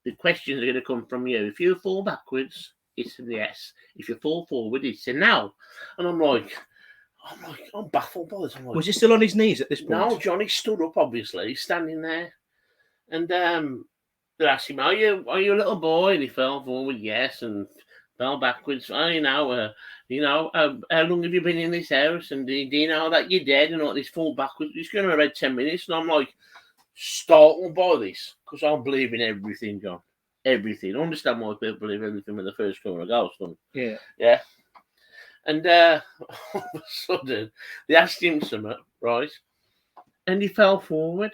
the questions are going to come from you. If you fall backwards, it's a yes. If you fall forward, it's a no. And I'm baffled by this. I'm like, Was he still on his knees at this point? no, Johnny stood up, obviously, standing there. And they asked him, are you a little boy? And he fell forward, yes, and fell backwards. Oh, how long have you been in this house? And do you know that you're dead? And all this fall backwards. It's going to about 10 minutes. And I'm like, startled by this, because I believe in everything, John. Everything. I understand why people believe everything when they first come across them. Yeah. Yeah. And all of a sudden, they asked him something, right? And he fell forward.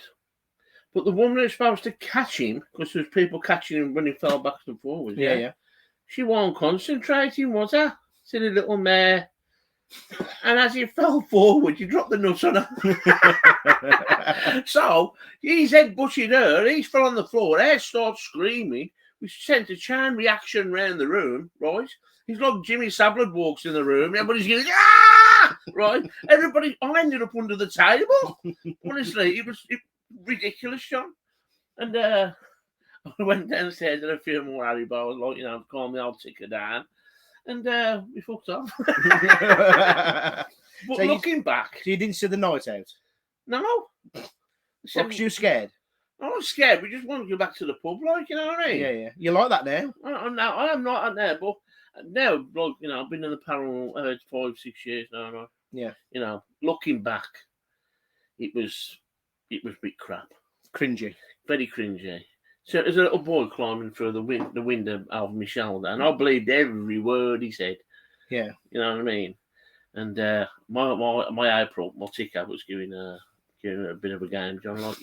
But the woman who's supposed to catch him, because there was people catching him when he fell back and forward. Yeah. She wasn't concentrating, was her? Silly little mare. And as he fell forward, you dropped the nuts on her. So he's head butted her. He's fell on the floor. Her starts screaming. We sent a chain reaction round the room, right? He's like Jimmy Savile walks in the room. Everybody's going, ah! Right? Everybody, I ended up under the table. Honestly, it was ridiculous, John. And I went downstairs and a few more Haribo, like, calm the old ticker down. And we fucked off. But so looking back. So you didn't see the night out? No. Because you were scared? I was scared. We just wanted to go back to the pub, like, you know what I mean? Yeah. You like that now? I am not there, but now, like, I've been in the paranormal 5-6 years now. Yeah. Looking back, it was a bit crap. Cringy. Very cringy. So there's a little boy climbing through the window of my shoulder, and I believed every word he said. Yeah. You know what I mean? And my April, my ticker was giving a bit of a game, John,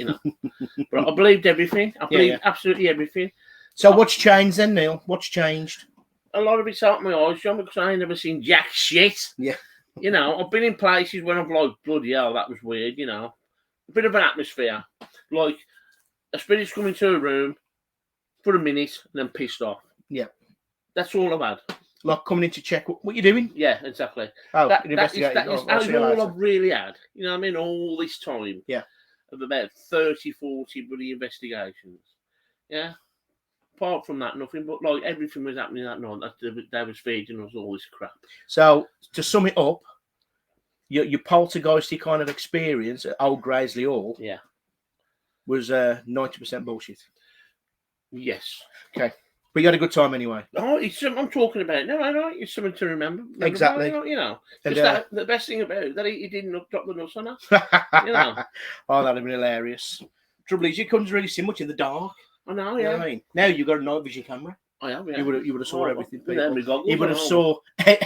But I believed everything. I believed absolutely everything. So what's changed then, Neil? What's changed? A lot of it's out my eyes, John, because I ain't never seen jack shit. Yeah. I've been in places when I've like, bloody hell, that was weird, A bit of an atmosphere. Like, a spirit's come into a room for a minute and then pissed off. Yeah. That's all I've had. Like coming in to check what you're doing? Yeah, exactly. Oh, that is all I've really had. You know what I mean? All this time. Yeah. Of about 30, 40 bloody investigations. Yeah. Apart from that, nothing. But like everything was happening that night. They was feeding us all this crap. So to sum it up, your poltergeisty kind of experience at Old Graiseley Hall, was 90% bullshit. Yes. Okay. But you had a good time anyway. Oh, it's something I'm talking about. No, it's something to remember. Exactly. And, the best thing about it, that he didn't drop the nuts on her. Oh, that'd have been hilarious. Trouble is, you couldn't really see much in the dark. I know, You know what I mean? Now you've got a night vision camera. I have, yeah. You would have saw everything. You would have saw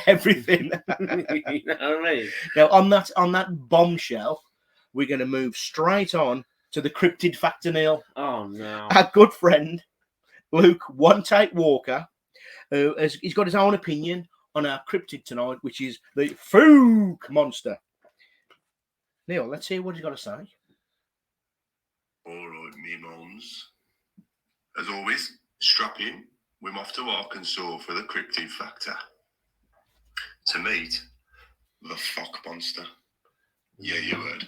everything. You know what I mean? Now, on that bombshell, we're going to move straight on to the cryptid factor, Neil. Oh, no. Our good friend, Luke One Take Walker, he's got his own opinion on our cryptid tonight, which is the Fouke monster. Neil, let's hear what he's got to say. All right, me mons. As always, strap in. We're off to Arkansas for the cryptid factor. To meet the Fouke monster. Yeah, you heard.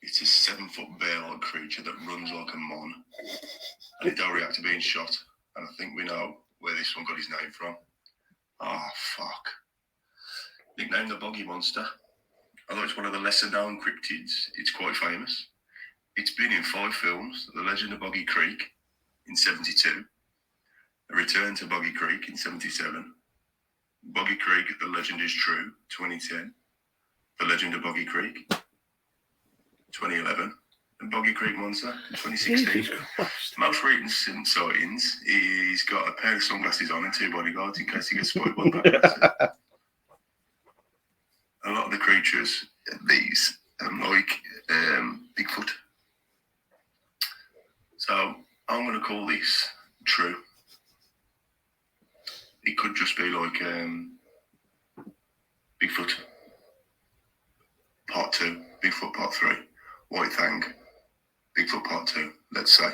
It's a 7-foot bear-like creature that runs like a mon. And it don't react to being shot. And I think we know where this one got his name from. Ah, fuck. Nicknamed the Boggy Monster. Although it's one of the lesser known cryptids, it's quite famous. It's been in 5 films: The Legend of Boggy Creek in 72, A Return to Boggy Creek in 77, Boggy Creek, The Legend is True, 2010, The Legend of Boggy Creek, 2011, and Boggy Creek Monster, 2016. Most recent sightings, he's got a pair of sunglasses on and 2 bodyguards in case he gets spotted by the A lot of the creatures, these, like Bigfoot. So I'm going to call this true. It could just be like Bigfoot. Part 2, Bigfoot Part 3, White Thang, Bigfoot Part 2, let's say.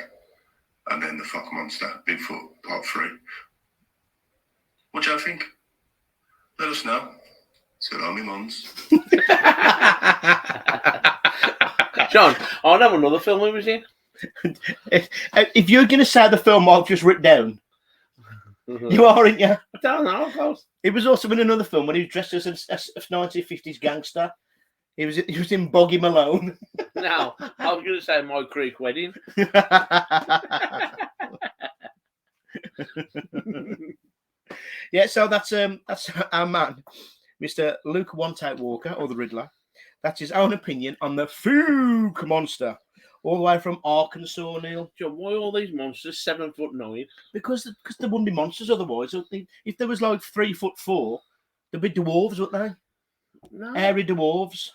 And then the Fouke monster, Bigfoot Part 3. What do you think? Let us know. Salami Mons. John, I know another film he was in. If you're going to say the film I've just written down, you are, aren't you? I don't know, of course. It was also in another film when he was dressed as a 1950s gangster. He was in Boggy Malone. No, I was going to say My Creek Wedding. Yeah, so that's our man, Mr. Luke One Take Walker, or the Riddler. That's his own opinion on the Fouke monster, all the way from Arkansas, Neil. John, why all these monsters 7'9"? Because there wouldn't be monsters otherwise. If there was like 3'4", there'd be dwarves, wouldn't they? No. Airy dwarves.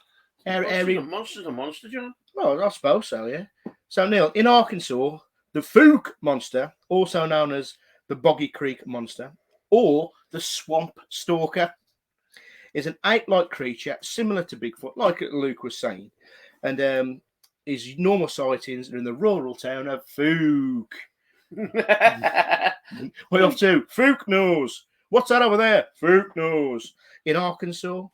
Airy. Monster's a monster, John. Well, I suppose so, yeah. So, Neil, in Arkansas, the Fouke monster, also known as the Boggy Creek monster, or the Swamp Stalker, is an ape-like creature similar to Bigfoot, like Luke was saying. And his normal sightings are in the rural town of Fouke. We're off to Fouke knows. What's that over there? Fouke knows. In Arkansas.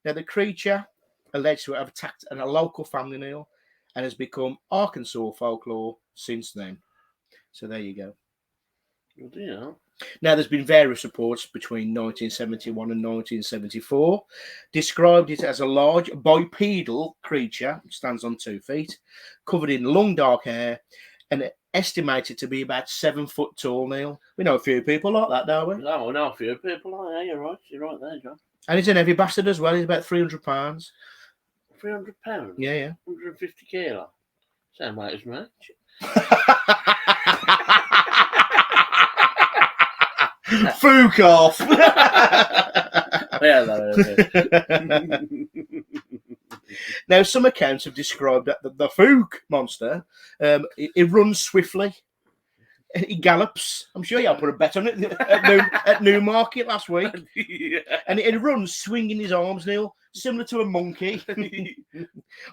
Now, the creature alleged to have attacked a local family, Neil, and has become Arkansas folklore since then. So there you go. Oh, dear. Now, there's been various reports between 1971 and 1974, described it as a large bipedal creature, stands on 2 feet, covered in long dark hair, and estimated to be about 7 foot tall, Neil. We know a few people like that, don't we? No, I know a few people like that. You're right. You're right there, John. And he's an heavy bastard as well. He's about 300 pounds. 300 pounds? Yeah. 150 kilo. Sound like as much. Fouke off. Yeah, that is. Now, some accounts have described that the Fouke monster, it runs swiftly. He gallops. I'm sure y'all put a bet on it at Newmarket last week. Yeah. And it runs swinging his arms, Neil, similar to a monkey.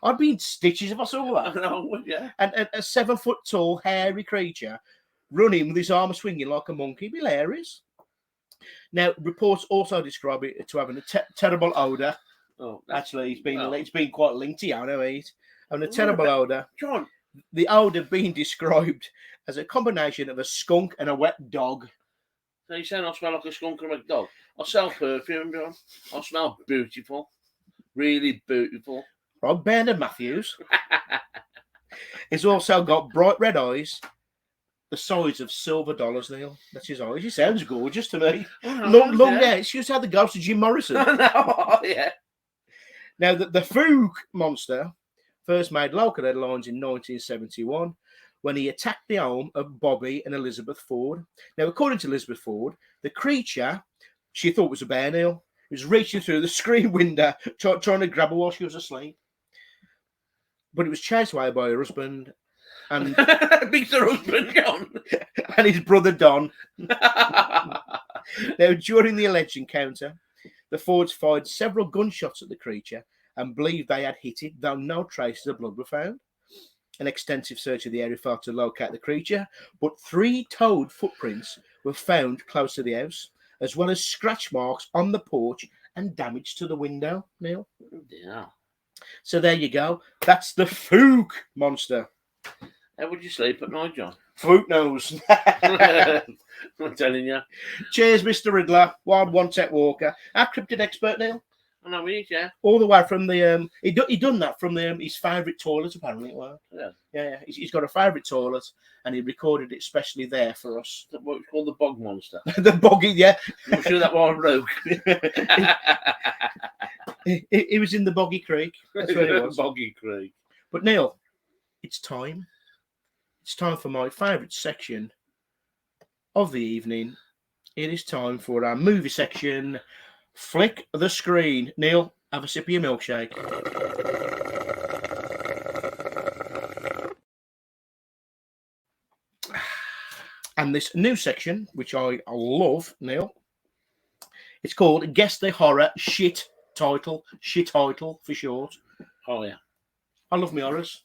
I'd be in stitches if I saw that. I know, yeah. And a 7 foot tall, hairy creature running with his arms swinging like a monkey. Be hilarious. Now, reports also describe it to having a terrible odour. Oh, actually, it's been quite linked to you, I know, having a terrible odour. John. The odour being described as a combination of a skunk and a wet dog. So you saying I smell like a skunk and a wet dog? I sell perfume, John. I smell beautiful. Really beautiful. Right, Bernard Matthews. He's also got bright red eyes, the size of silver dollars, Neil. That's his eyes. He sounds gorgeous to me. Long hair. She used to have the ghost of Jim Morrison. No, yeah. Now, the Fouke monster first made local headlines in 1971 when he attacked the home of Bobby and Elizabeth Ford. Now, according to Elizabeth Ford, the creature she thought was a bear, Neil. He was reaching through the screen window, trying to grab her while she was asleep. But it was chased away by her husband and Beats her husband, John. and his brother Don. Now, during the alleged encounter, the Fords fired several gunshots at the creature and believed they had hit it, though no traces of blood were found. An extensive search of the area failed to locate the creature, but 3 toed footprints were found close to the house, as well as scratch marks on the porch and damage to the window, Neil. Yeah. So there you go. That's the Fouke monster. How would you sleep at night, John? Fouke knows. I'm telling you. Cheers, Mr. Riddler. Wild One Tech Walker. Our cryptid expert, Neil. I know he is, yeah. All the way from the he done that from his favourite toilet, apparently. Well, yeah. He's got a favourite toilet, and he recorded it especially there for us. What we call the bog monster. The boggy, yeah. I'm sure that was Rogue. He was in the Boggy Creek. That's where he was. Boggy Creek. But Neil, it's time. It's time for my favourite section of the evening. It is time for our movie section. Flick the screen. Neil, have a sip of your milkshake. And this new section, which I love, Neil, it's called Guess the Horror Shit Title for short. Oh yeah, I love my horrors.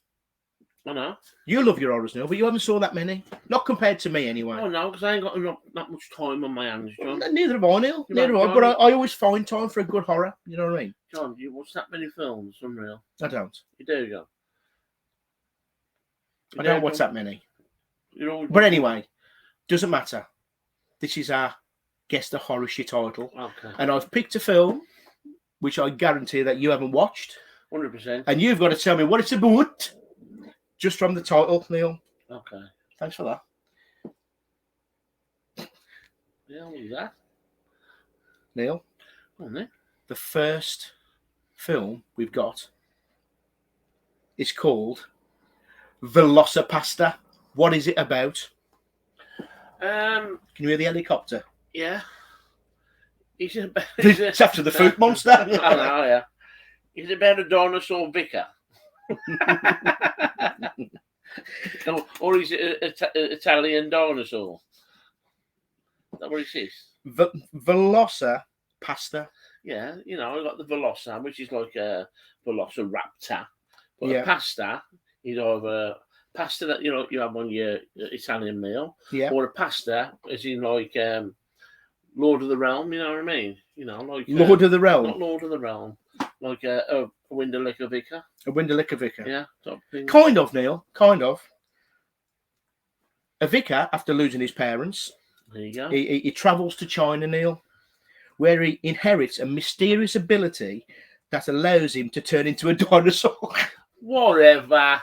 I know. You love your horrors, Neil, but you haven't saw that many. Not compared to me, anyway. Oh no, because I ain't got that much time on my hands, John. Neither have I, Neil. You Neither might- have I. But John- I always find time for a good horror. You know what I mean? John, you watch that many films? Unreal. I don't. You do, John. I don't watch that many. You're always But anyway, doesn't matter. This is our Guess the Horror Shit title. Okay. And I've picked a film which I guarantee that you haven't watched. 100%. And you've got to tell me what it's about just from the title, Neil. Okay. Thanks for that. Yeah, what was that? Neil, Go on then. the first film we've got is called Velocipasta. What is it about? Can you hear the helicopter? Yeah. Is it about, It's after the Fouke monster. I know, yeah. Is it about a dinosaur vicar? or is it an Italian dinosaur? Is that what it is? Velocipasta. Yeah, you know, I got the Velosa, which is like a Velociraptor. But Yeah. a pasta is either pasta that you have on your Italian meal, Yeah. or a pasta as in like Lord of the Realm. You know what I mean? You know, like Lord of the Realm. not Lord of the Realm, like a Winderlicker Vicar. A Winderlicker vicar. Yeah, type of thing. Kind of, Neil. Kind of. A vicar, after losing his parents, There you go. he travels to China, Neil, where he inherits a mysterious ability that allows him to turn into a dinosaur. Whatever.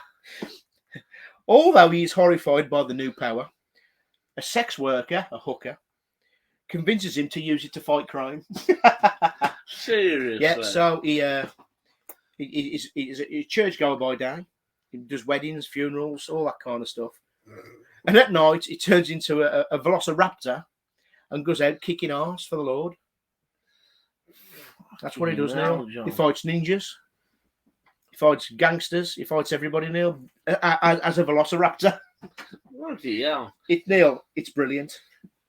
Although he is horrified by the new power, a sex worker, a hooker, convinces him to use it to fight crime. Seriously. Yeah, so he's a churchgoer by day. He does weddings, funerals, all that kind of stuff. And at night, he turns into a velociraptor and goes out kicking arse for the Lord. That's what he does now. John. He fights ninjas. He fights gangsters. He fights everybody, Neil, as a velociraptor. Bloody hell. Neil, it's brilliant.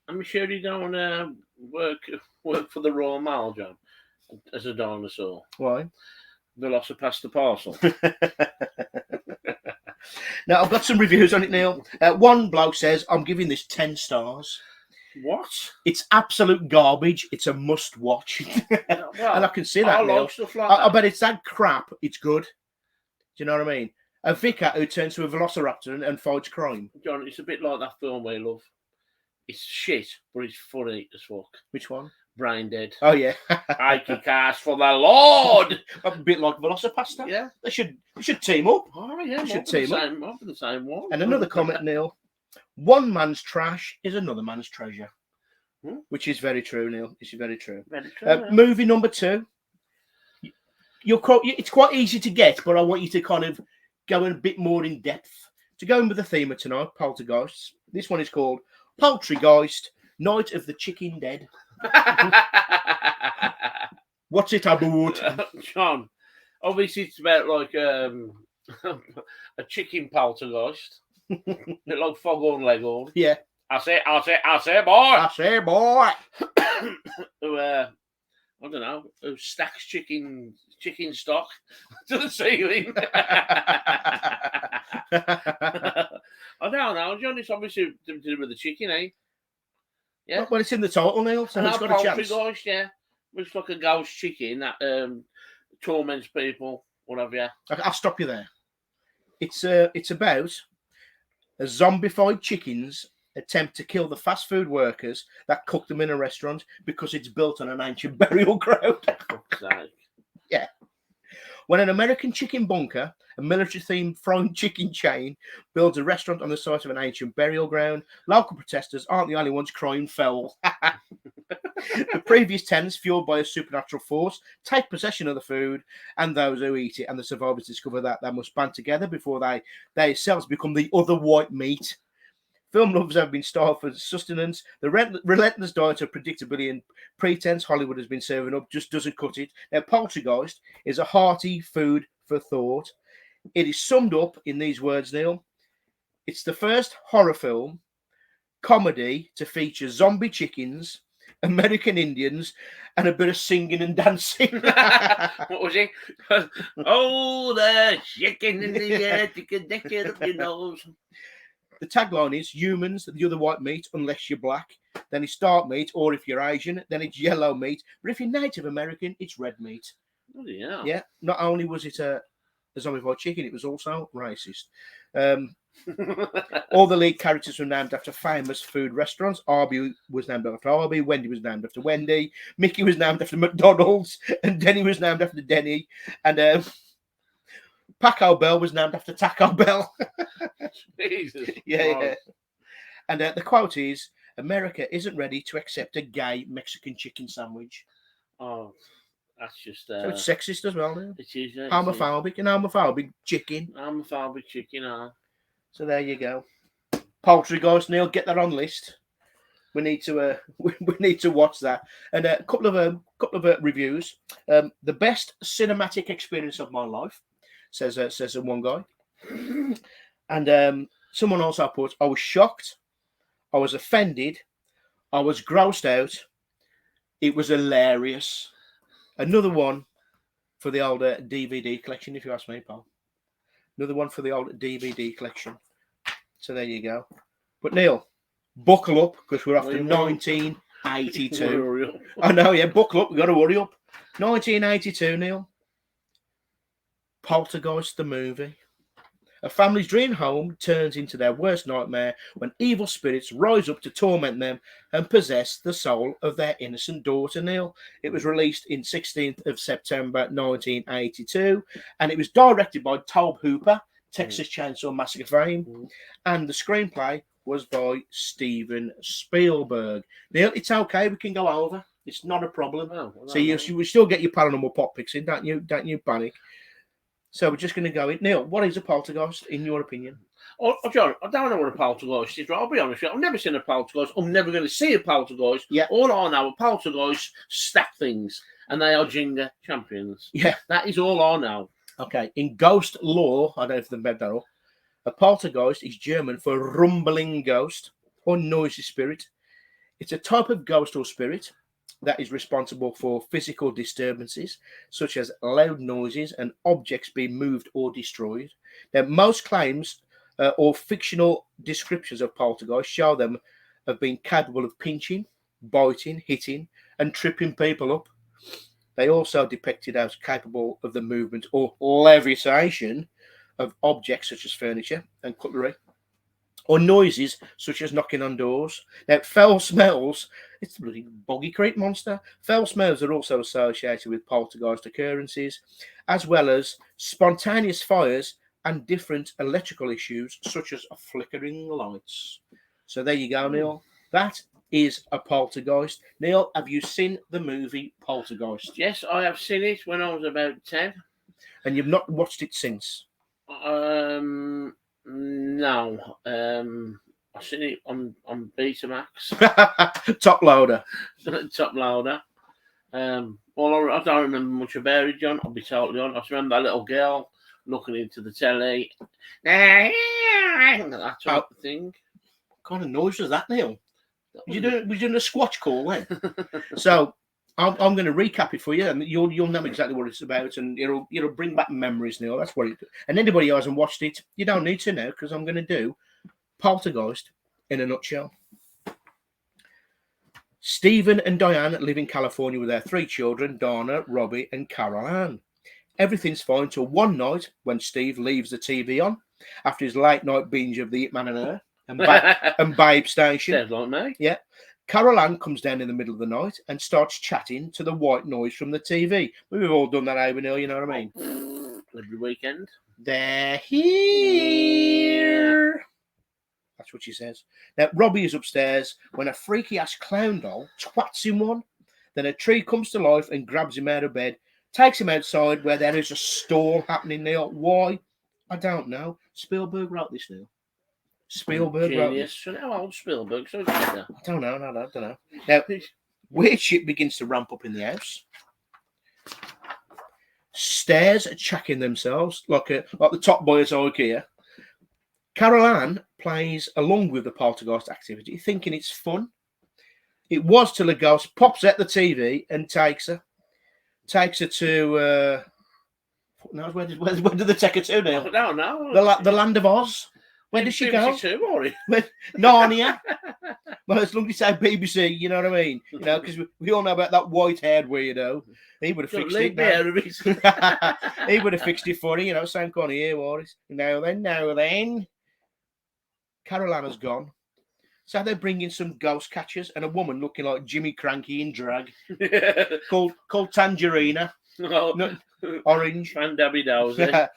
I'm sure you don't work for the Royal Mail, John, as a dinosaur. Why? Velocipasta parcel. Now, I've got some reviews on it, Neil. One bloke says, I'm giving this 10 stars. What? It's absolute garbage. It's a must watch. Well, And I can see that, I Neil. like stuff like I that. bet it's that crap. It's good. Do you know what I mean? A vicar who turns to a velociraptor and fights crime. John, it's a bit like that film we love. It's shit, but it's funny as fuck. Which one? Brain Dead. Oh, yeah. I kick ass for the Lord. A bit like Velocipasta. Yeah. They should team up. Oh, yeah. Should Should team up. the same one. And another comment, Neil. One man's trash is another man's treasure. Which is very true, Neil. It's very true. Very true. Movie number 2. It's quite easy to get, but I want you to kind of go in a bit more in depth. To go in with the theme of tonight, poltergeists. This one is called Poltergeist, Night of the Chicken Dead. What's it about? John, obviously it's about like a chicken poltergeist. Bit like Foghorn Leghorn. Yeah. I say, boy. I say, boy. Who, I don't know, who stacks chicken stock to the ceiling. I don't know, John. It's obviously to do with the chicken, eh? Yeah. Well, it's in the title, Neil, so it's got a chance. Poltergeist, yeah. It's like a ghost chicken that torments people, whatever. I'll stop you there. It's about a zombified chickens attempt to kill the fast food workers that cook them in a restaurant because it's built on an ancient burial ground. Yeah. When an American chicken bunker, a military-themed fried chicken chain, builds a restaurant on the site of an ancient burial ground, local protesters aren't the only ones crying foul. The previous tenants, fueled by a supernatural force, take possession of the food and those who eat it, and the survivors discover that they must band together before they themselves become the other white meat. Film lovers have been starved for sustenance. The relentless diet of predictability and pretense Hollywood has been serving up just doesn't cut it. Now, Poltergeist is a hearty food for thought. It is summed up in these words, Neil. It's the first horror film comedy to feature zombie chickens American Indians, and a bit of singing and dancing. What was it? Oh, the chicken in the air, you can deck it up your nose. The tagline is humans, the other white meat, unless you're black. Then it's dark meat, or if you're Asian, then it's yellow meat. But if you're Native American, it's red meat. Oh, yeah. Yeah, not only was it a zombified chicken, it was also racist. All the lead characters were named after famous food restaurants. Arby was named after Arby, Wendy was named after Wendy, Mickey was named after McDonald's, and Denny was named after Denny, and Taco Bell was named after Taco Bell. Jesus. Yeah. And the quote is, America isn't ready to accept a gay Mexican chicken sandwich. Oh, that's just... So it's sexist as well. Now. It is, yeah. Homophobic and homophobic chicken. Homophobic chicken, So there you go. Poltergeist, Neil, get that on list. We need to we need to watch that. And a couple of reviews. The best cinematic experience of my life, says one guy. And someone also put, I was shocked, I was offended, I was grossed out. It was hilarious. Another one for the older DVD collection, if you ask me, Paul. Another one for the old DVD collection. So there you go. But Neil, buckle up because we're off to 1982. I know, yeah, buckle up. We've got to hurry up. 1982, Neil. Poltergeist the movie. A family's dream home turns into their worst nightmare when evil spirits rise up to torment them and possess the soul of their innocent daughter, Neil. It was released in 16th of September 1982, and it was directed by Tobe Hooper, Texas Chainsaw Massacre fame, and the screenplay was by Steven Spielberg. Neil, it's okay, we can go over. It's not a problem. So you still get your paranormal pop picks in, don't you panic. So we're just going to go in. Neil, what is a poltergeist, in your opinion? Oh, John, I don't know what a poltergeist is. Right? I'll be honest with you. I've never seen a poltergeist. I'm never going to see a poltergeist. Yeah. All I know, a poltergeist stack things, and they are Jenga champions. Yeah. That is all I know. Okay. In ghost lore, I don't know if they've made that up, a poltergeist is German for rumbling ghost or noisy spirit. It's a type of ghost or spirit that is responsible for physical disturbances, such as loud noises and objects being moved or destroyed. Now, most claims or fictional descriptions of poltergeist show them of being capable of pinching, biting, hitting, and tripping people up. They also depicted as capable of the movement or levitation of objects such as furniture and cutlery, or noises such as knocking on doors. Now, foul smells, it's the bloody Boggy Creek monster. Foul smells are also associated with poltergeist occurrences, as well as spontaneous fires and different electrical issues, such as flickering lights. So there you go, Neil. That is a poltergeist. Neil, have you seen the movie Poltergeist? Yes, I have seen it when I was about 10. And you've not watched it since? No. I've seen it on Betamax. Top loader. Top loader. I don't remember much about it, John. I'll be totally honest. I just remember that little girl looking into the telly. That type of thing. What kind of noise was that, Neil? Was you doing a squatch call then? So I'm going to recap it for you, and you'll know exactly what it's about, and it'll bring back memories, Neil. That's what it. And anybody who hasn't watched it, you don't need to now, because I'm going to do Poltergeist in a nutshell. Stephen and Diane live in California with their 3 children, Donna, Robbie, and Carol Ann. Everything's fine till one night when Steve leaves the TV on after his late night binge of The Ip Man and Her and Babe Station. Sounds like me. Yeah. Carol Ann comes down in the middle of the night and starts chatting to the white noise from the TV. We've all done that over now, you know what I mean? Every weekend. They're here. That's what she says. Now, Robbie is upstairs when a freaky-ass clown doll twats him one. Then a tree comes to life and grabs him out of bed, takes him outside where there is a storm happening there. Why? I don't know. Spielberg wrote this now. Spielberg wrote this. So how old Spielberg? So I don't know. I don't know. Now, weird shit begins to ramp up in the house. Stairs are checking themselves like the top boy at IKEA. Carol Ann plays along with the poltergeist activity, thinking it's fun. It was till a ghost pops at the TV and takes her to. No, where did they take her to, Neil? I don't know. The land of Oz. Where does she go? BBC Two, or Narnia. Well, as long as you say BBC, you know what I mean? You know, because we all know about that white-haired weirdo. He would have fixed it. He would have fixed it for you, same kind of ear, Warris. Now then. Carol Ann has gone. So they're bringing some ghost catchers and a woman looking like Jimmy Cranky in drag called Tangerina. Oh, No, orange. Fandabby Dozy. To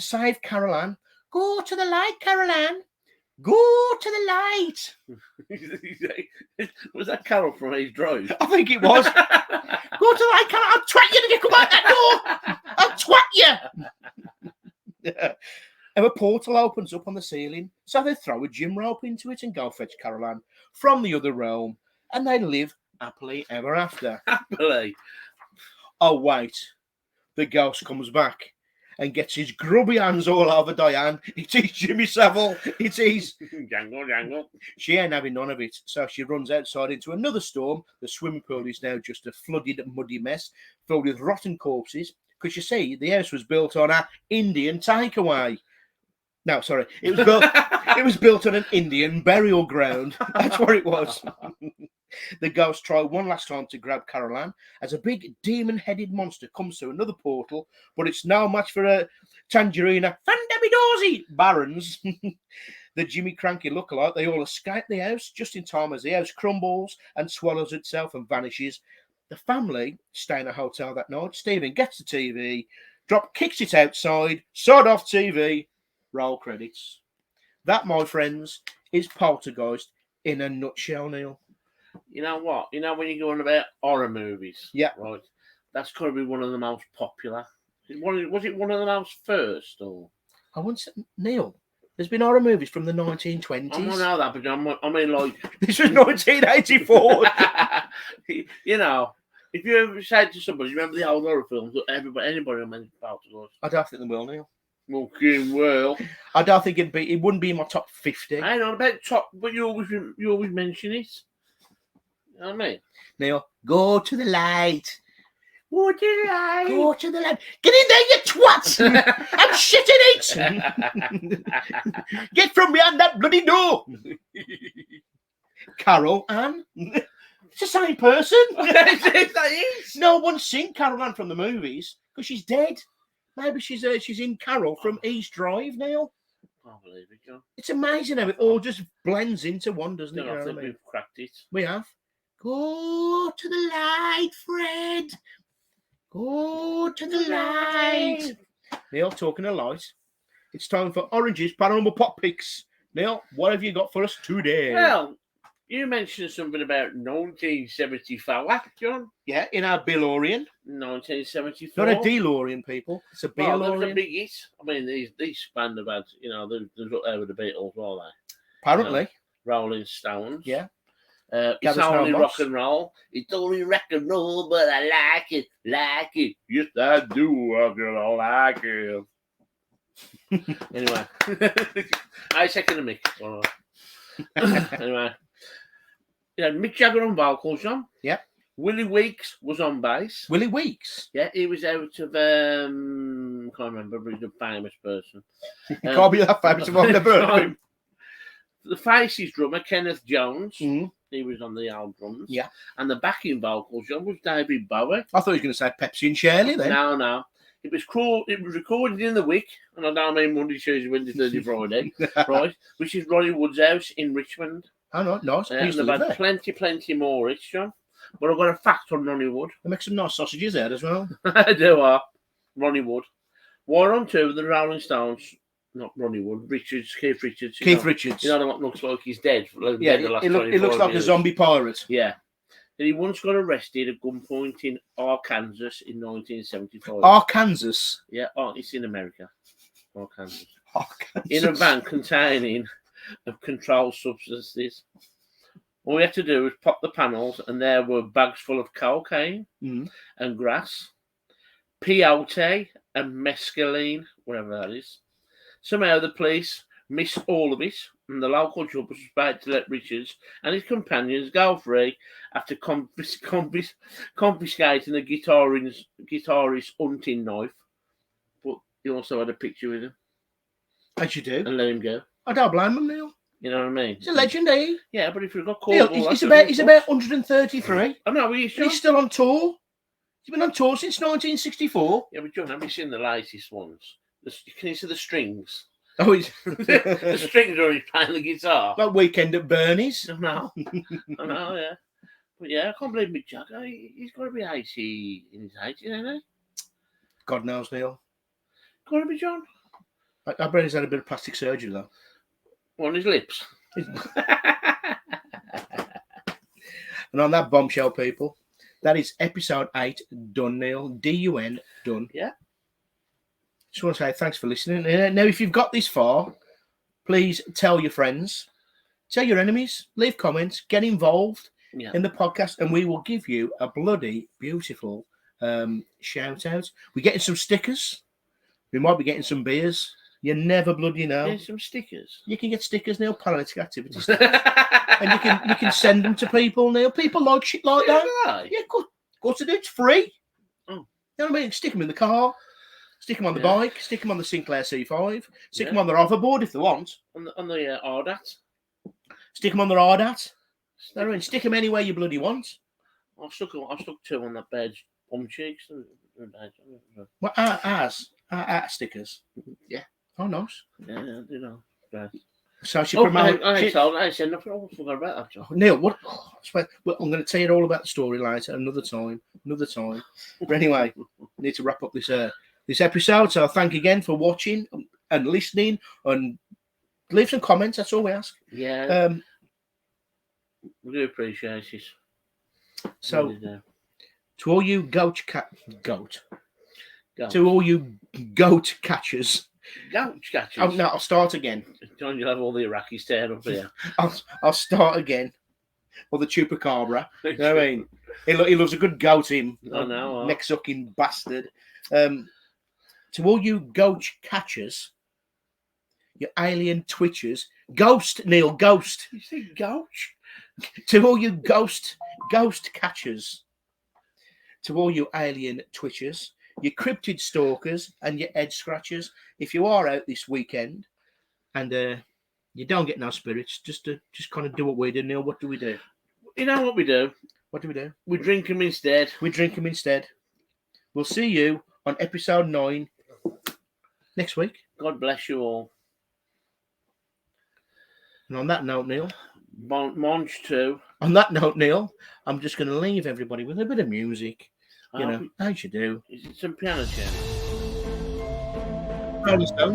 save Carol Ann. Go to the light, Carol Ann. Go to the light. Was that Carol from Hayes Drive? I think it was. Go to the light, Carol. I'll twat you when you come out that door. I'll twat you. And a portal opens up on the ceiling, so they throw a gym rope into it and go fetch Carol Ann from the other realm, and they live happily ever after. Happily. Oh, wait. The ghost comes back and gets his grubby hands all over Diane. It is Jimmy Savile. It is. Jangle. She ain't having none of it, so she runs outside into another storm. The swimming pool is now just a flooded, muddy mess filled with rotten corpses, because you see, the house was built on an Indian takeaway. No, sorry. It was built on an Indian burial ground. That's what it was. The ghost try one last time to grab Carol Ann as a big demon-headed monster comes through another portal, but it's no match for a Tangerina Fandabidozi Barons. The Jimmy Cranky lookalike, they all escape the house just in time as the house crumbles and swallows itself and vanishes. The family stay in a hotel that night. Stephen gets the TV, kicks it outside, sawed off TV, roll credits. That, my friends, is Poltergeist in a nutshell, Neil. You know what? You know when you're going about horror movies? Yeah. Right. That's got to be one of the most popular. Was it one of the most first? Or I wouldn't say, Neil, there's been horror movies from the 1920s. I don't know that, but I mean, like... This was 1984. You know, if you ever said to somebody, you remember the old horror films, anybody will mention Poltergeist. I don't think they will, Neil. Fucking well. I don't think it wouldn't be in my top 50. I know about top, but you always mention it. You know what I mean? Neil, go to the light. Go to the light. Go to the light. Get in there, you twat! I'm shitting it! Get from behind that bloody door! Carol Ann? It's the same person. That is. No one's seen Carol Ann from the movies because she's dead. Maybe she's in Carol from East Drive, Neil. I can't believe it, John. It's amazing how it all just blends into one, doesn't it? I think we've cracked it. We have. Go to the light, Fred. Go to the light. Neil, talking of light, it's time for Orange's Paranormal Pop Picks. Neil, what have you got for us today? Well, you mentioned something about 1974, John. Yeah, in our BEER-lorean. 1974. Not a DeLorean, people. It's a Well, BEER-lorean. they're the big hit. I mean, these band have had, there's up there with the Beatles, are they? Apparently. Rolling Stones. Yeah. It's only rock and roll. It's only rock and roll, but I like it. Yes, I do. I like it. Anyway. I second the mix. Anyway. You had Mick Jagger on vocals, John. Yeah. Willie Weeks was on bass. Willie Weeks? Yeah, he was out of, can't remember, but he's a famous person. Can't be that famous if I've never heard of him. The Faces drummer, Kenneth Jones, Mm. he was on the old drums. Yeah. And the backing vocals, John, was David Bowie. I thought he was going to say Pepsi and Shirley then. No. It was cool. It was recorded in the week, and I don't mean Monday, Tuesday, Wednesday, Thursday, Friday, right? Which is Ronnie Wood's house in Richmond. Oh, no, nice. And they've had plenty more, it's John. But I've got a fact on Ronnie Wood. They make some nice sausages there as well. They are. Ronnie Wood. We're on tour with the Rolling Stones. Not Ronnie Wood. Keith Richards. Keith Richards. You know the one looks like he's dead. Yeah, it looks like years. a zombie pirate. Yeah. And he once got arrested at gunpoint in Arkansas in 1975. Arkansas? Yeah, it's in America. Arkansas. Arkansas. In a van containing of controlled substances. All we had to do was pop the panels, and there were bags full of cocaine and grass, peyote and mescaline, whatever that is. Somehow the police missed all of it, and the local judge was about to let Richards and his companions go free after confiscating the guitarist's hunting knife. But he also had a picture with him As you do. and let him go. I don't blame him, Neil. You know what I mean? He's a legend, eh? Yeah, but if we got caught, Neil, he's about 133. I know, he's He's still on tour. He's been on tour since 1964. Yeah, but John, have you seen the latest ones? Can you see the strings? Oh, he's The strings are he's playing the guitar. like Weekend at Bernie's. I know, yeah. But yeah, I can't believe Mick Jagger. He's got to be 80 in his 80s, isn't he? God knows, Neil. Got to be, John. I bet he's had a bit of plastic surgery, though. On his lips. And on that bombshell, people, that is episode 8 done, Neil. D-U-N, done. Yeah. Just want to say thanks for listening. Now, if you've got this far, please tell your friends, tell your enemies, leave comments, get involved in the podcast, and we will give you a bloody beautiful shout out. We're getting some stickers. We might be getting some beers. You never bloody know. There's some stickers. You can get stickers, Neil, paralytic activities. And you can send them to people, Neil. People like shit like that. Right. Yeah, go to do. It's free. Oh. You know what I mean? Stick them in the car. Stick them on the bike. Stick them on the Sinclair C5. Stick them on their hoverboard if they want. On the RDAT. Stick them on their RDAT. I mean, stick them anywhere you bloody want. I stuck 2 on that bed's bum cheeks. Well, our stickers. Yeah. Oh, nice. Yeah, you know. Right. So she Oh, promoted. I said nothing. I forgot about that, John. Neil, what? Oh, I swear, well, I'm going to tell you all about the story later, another time. But anyway, need to wrap up this episode. So thank you again for watching and listening, and leave some comments. That's all we ask. Yeah. We do appreciate it. So Really to all you goat. Goat. To all you goat catchers. Goat catchers. Oh no, I'll start again. John, you'll have all the Iraqis teared up here. I'll start again. Or the chupacabra. You know what I mean? He loves a good goat, him. I know. Neck sucking bastard. To all you goat catchers, you alien twitchers, ghost, Neil, ghost. You say goat? To all you ghost catchers, to all you alien twitchers, you cryptid stalkers and your head scratchers, if you are out this weekend and you don't get no spirits, just kind of do what we do, Neil. What do we do? You know what we do? What do we do? We drink them instead. We drink them instead. We'll see you on episode 9 next week. God bless you all. And on that note, Neil. Monge too. On that note, Neil, I'm just going to leave everybody with a bit of music. You know, as you do. Is it some piano tunes? Rolling Stone.